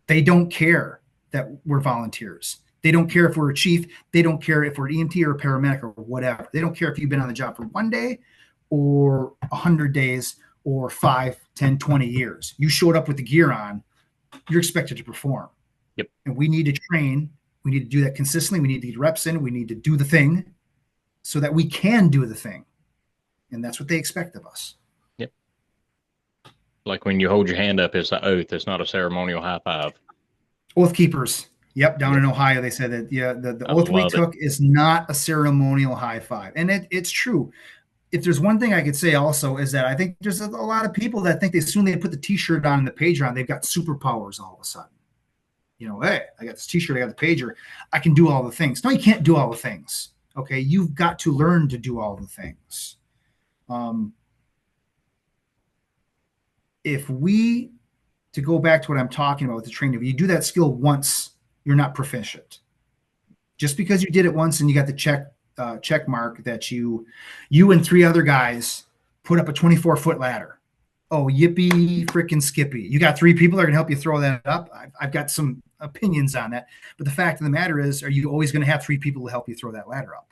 They don't care that we're volunteers. They don't care if we're a chief. They don't care if we're an EMT or a paramedic or whatever. They don't care if you've been on the job for 1 day or 100 days or 5, 10, 20 years. You showed up with the gear on, you're expected to perform. Yep. And we need to train. We need to do that consistently. We need to get reps in. We need to do the thing so that we can do the thing. And that's what they expect of us. Yep. Like when you hold your hand up, it's an oath. It's not a ceremonial high five. Oath keepers. Yep. Down in Ohio, they said that, the oath we took is not a ceremonial high five. And it's true. If there's one thing I could say also is that I think there's a lot of people that think as soon as they put the t-shirt on and the pager on, they've got superpowers all of a sudden. Hey, I got this t-shirt, I got the pager, I can do all the things. No, you can't do all the things. Okay. You've got to learn to do all the things. To go back to what I'm talking about with the training, if you do that skill once, you're not proficient. Just because you did it once and you got the check mark that you and 3 other guys put up a 24-foot ladder. Oh, yippee freaking skippy. You got 3 people that are going to help you throw that up. I've got some opinions on that. But the fact of the matter is, are you always going to have 3 people to help you throw that ladder up?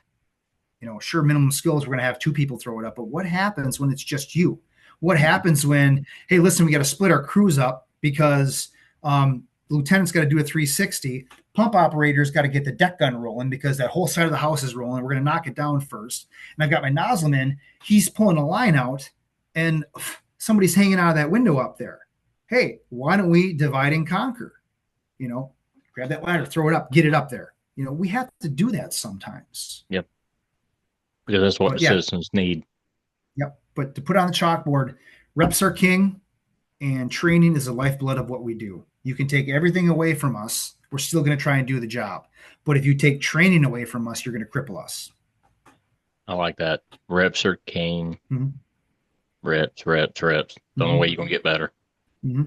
Sure, minimum skills, we're going to have 2 people throw it up. But what happens when it's just you? What happens when, hey, listen, we got to split our crews up because the lieutenant's got to do a 360. Pump operator's got to get the deck gun rolling because that whole side of the house is rolling. We're going to knock it down first. And I've got my nozzleman. He's pulling a line out, and somebody's hanging out of that window up there. hey, why don't we divide and conquer? You know, grab that ladder, throw it up, get it up there. We have to do that sometimes. Yep. Because that's what the But yeah, citizens need. yep. But to put on the chalkboard, reps are king, and training is the lifeblood of what we do. You can take everything away from us. We're still going to try and do the job. But if you take training away from us, you're going to cripple us. I like that. Reps are king. Mm-hmm. Reps, reps, reps. The only Mm-hmm. way you're going to get better. Mm-hmm.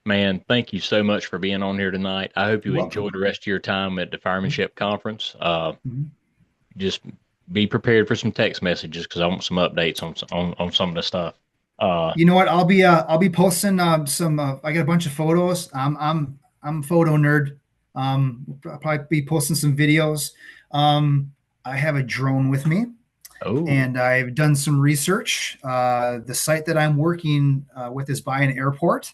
Man, thank you so much for being on here tonight. I hope you You're enjoy welcome. the rest of your time at the Firemanship Conference. Mm-hmm. Just be prepared for some text messages because I want some updates on some of the stuff. Uh, You know what? I'll be posting some. I got a bunch of photos. I'm a photo nerd. I'll probably be posting some videos. I have a drone with me, oh, and I've done some research. The site that I'm working with is by an airport.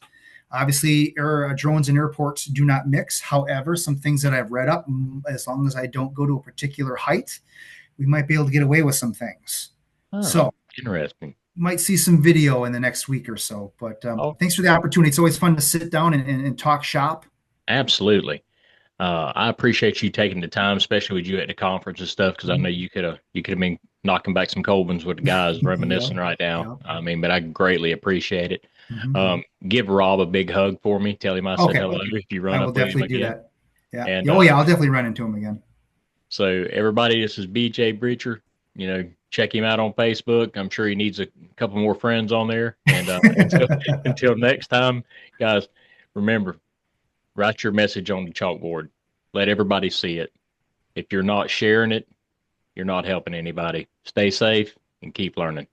Obviously, drones and airports do not mix. However, some things that I've read up, as long as I don't go to a particular height, we might be able to get away with some things. oh, So interesting. might see some video in the next week or so. But Oh, thanks for the opportunity. It's always fun to sit down and talk shop. absolutely. I appreciate you taking the time, especially with you at the conference and stuff, because I know Mhm. you could have been knocking back some cold ones with the guys, Yeah, reminiscing right now. yeah. I mean, but I greatly appreciate it. Hmm. Give Rob a big hug for me. Tell him I said Okay, hello if you I run will up with him definitely do again. that. Yeah. And Oh yeah, I'll definitely run into him again. so everybody, this is BJ Breecher. Check him out on Facebook. I'm sure he needs a couple more friends on there. And until next time, guys, remember, write your message on the chalkboard. Let everybody see it. If you're not sharing it, you're not helping anybody. Stay safe and keep learning.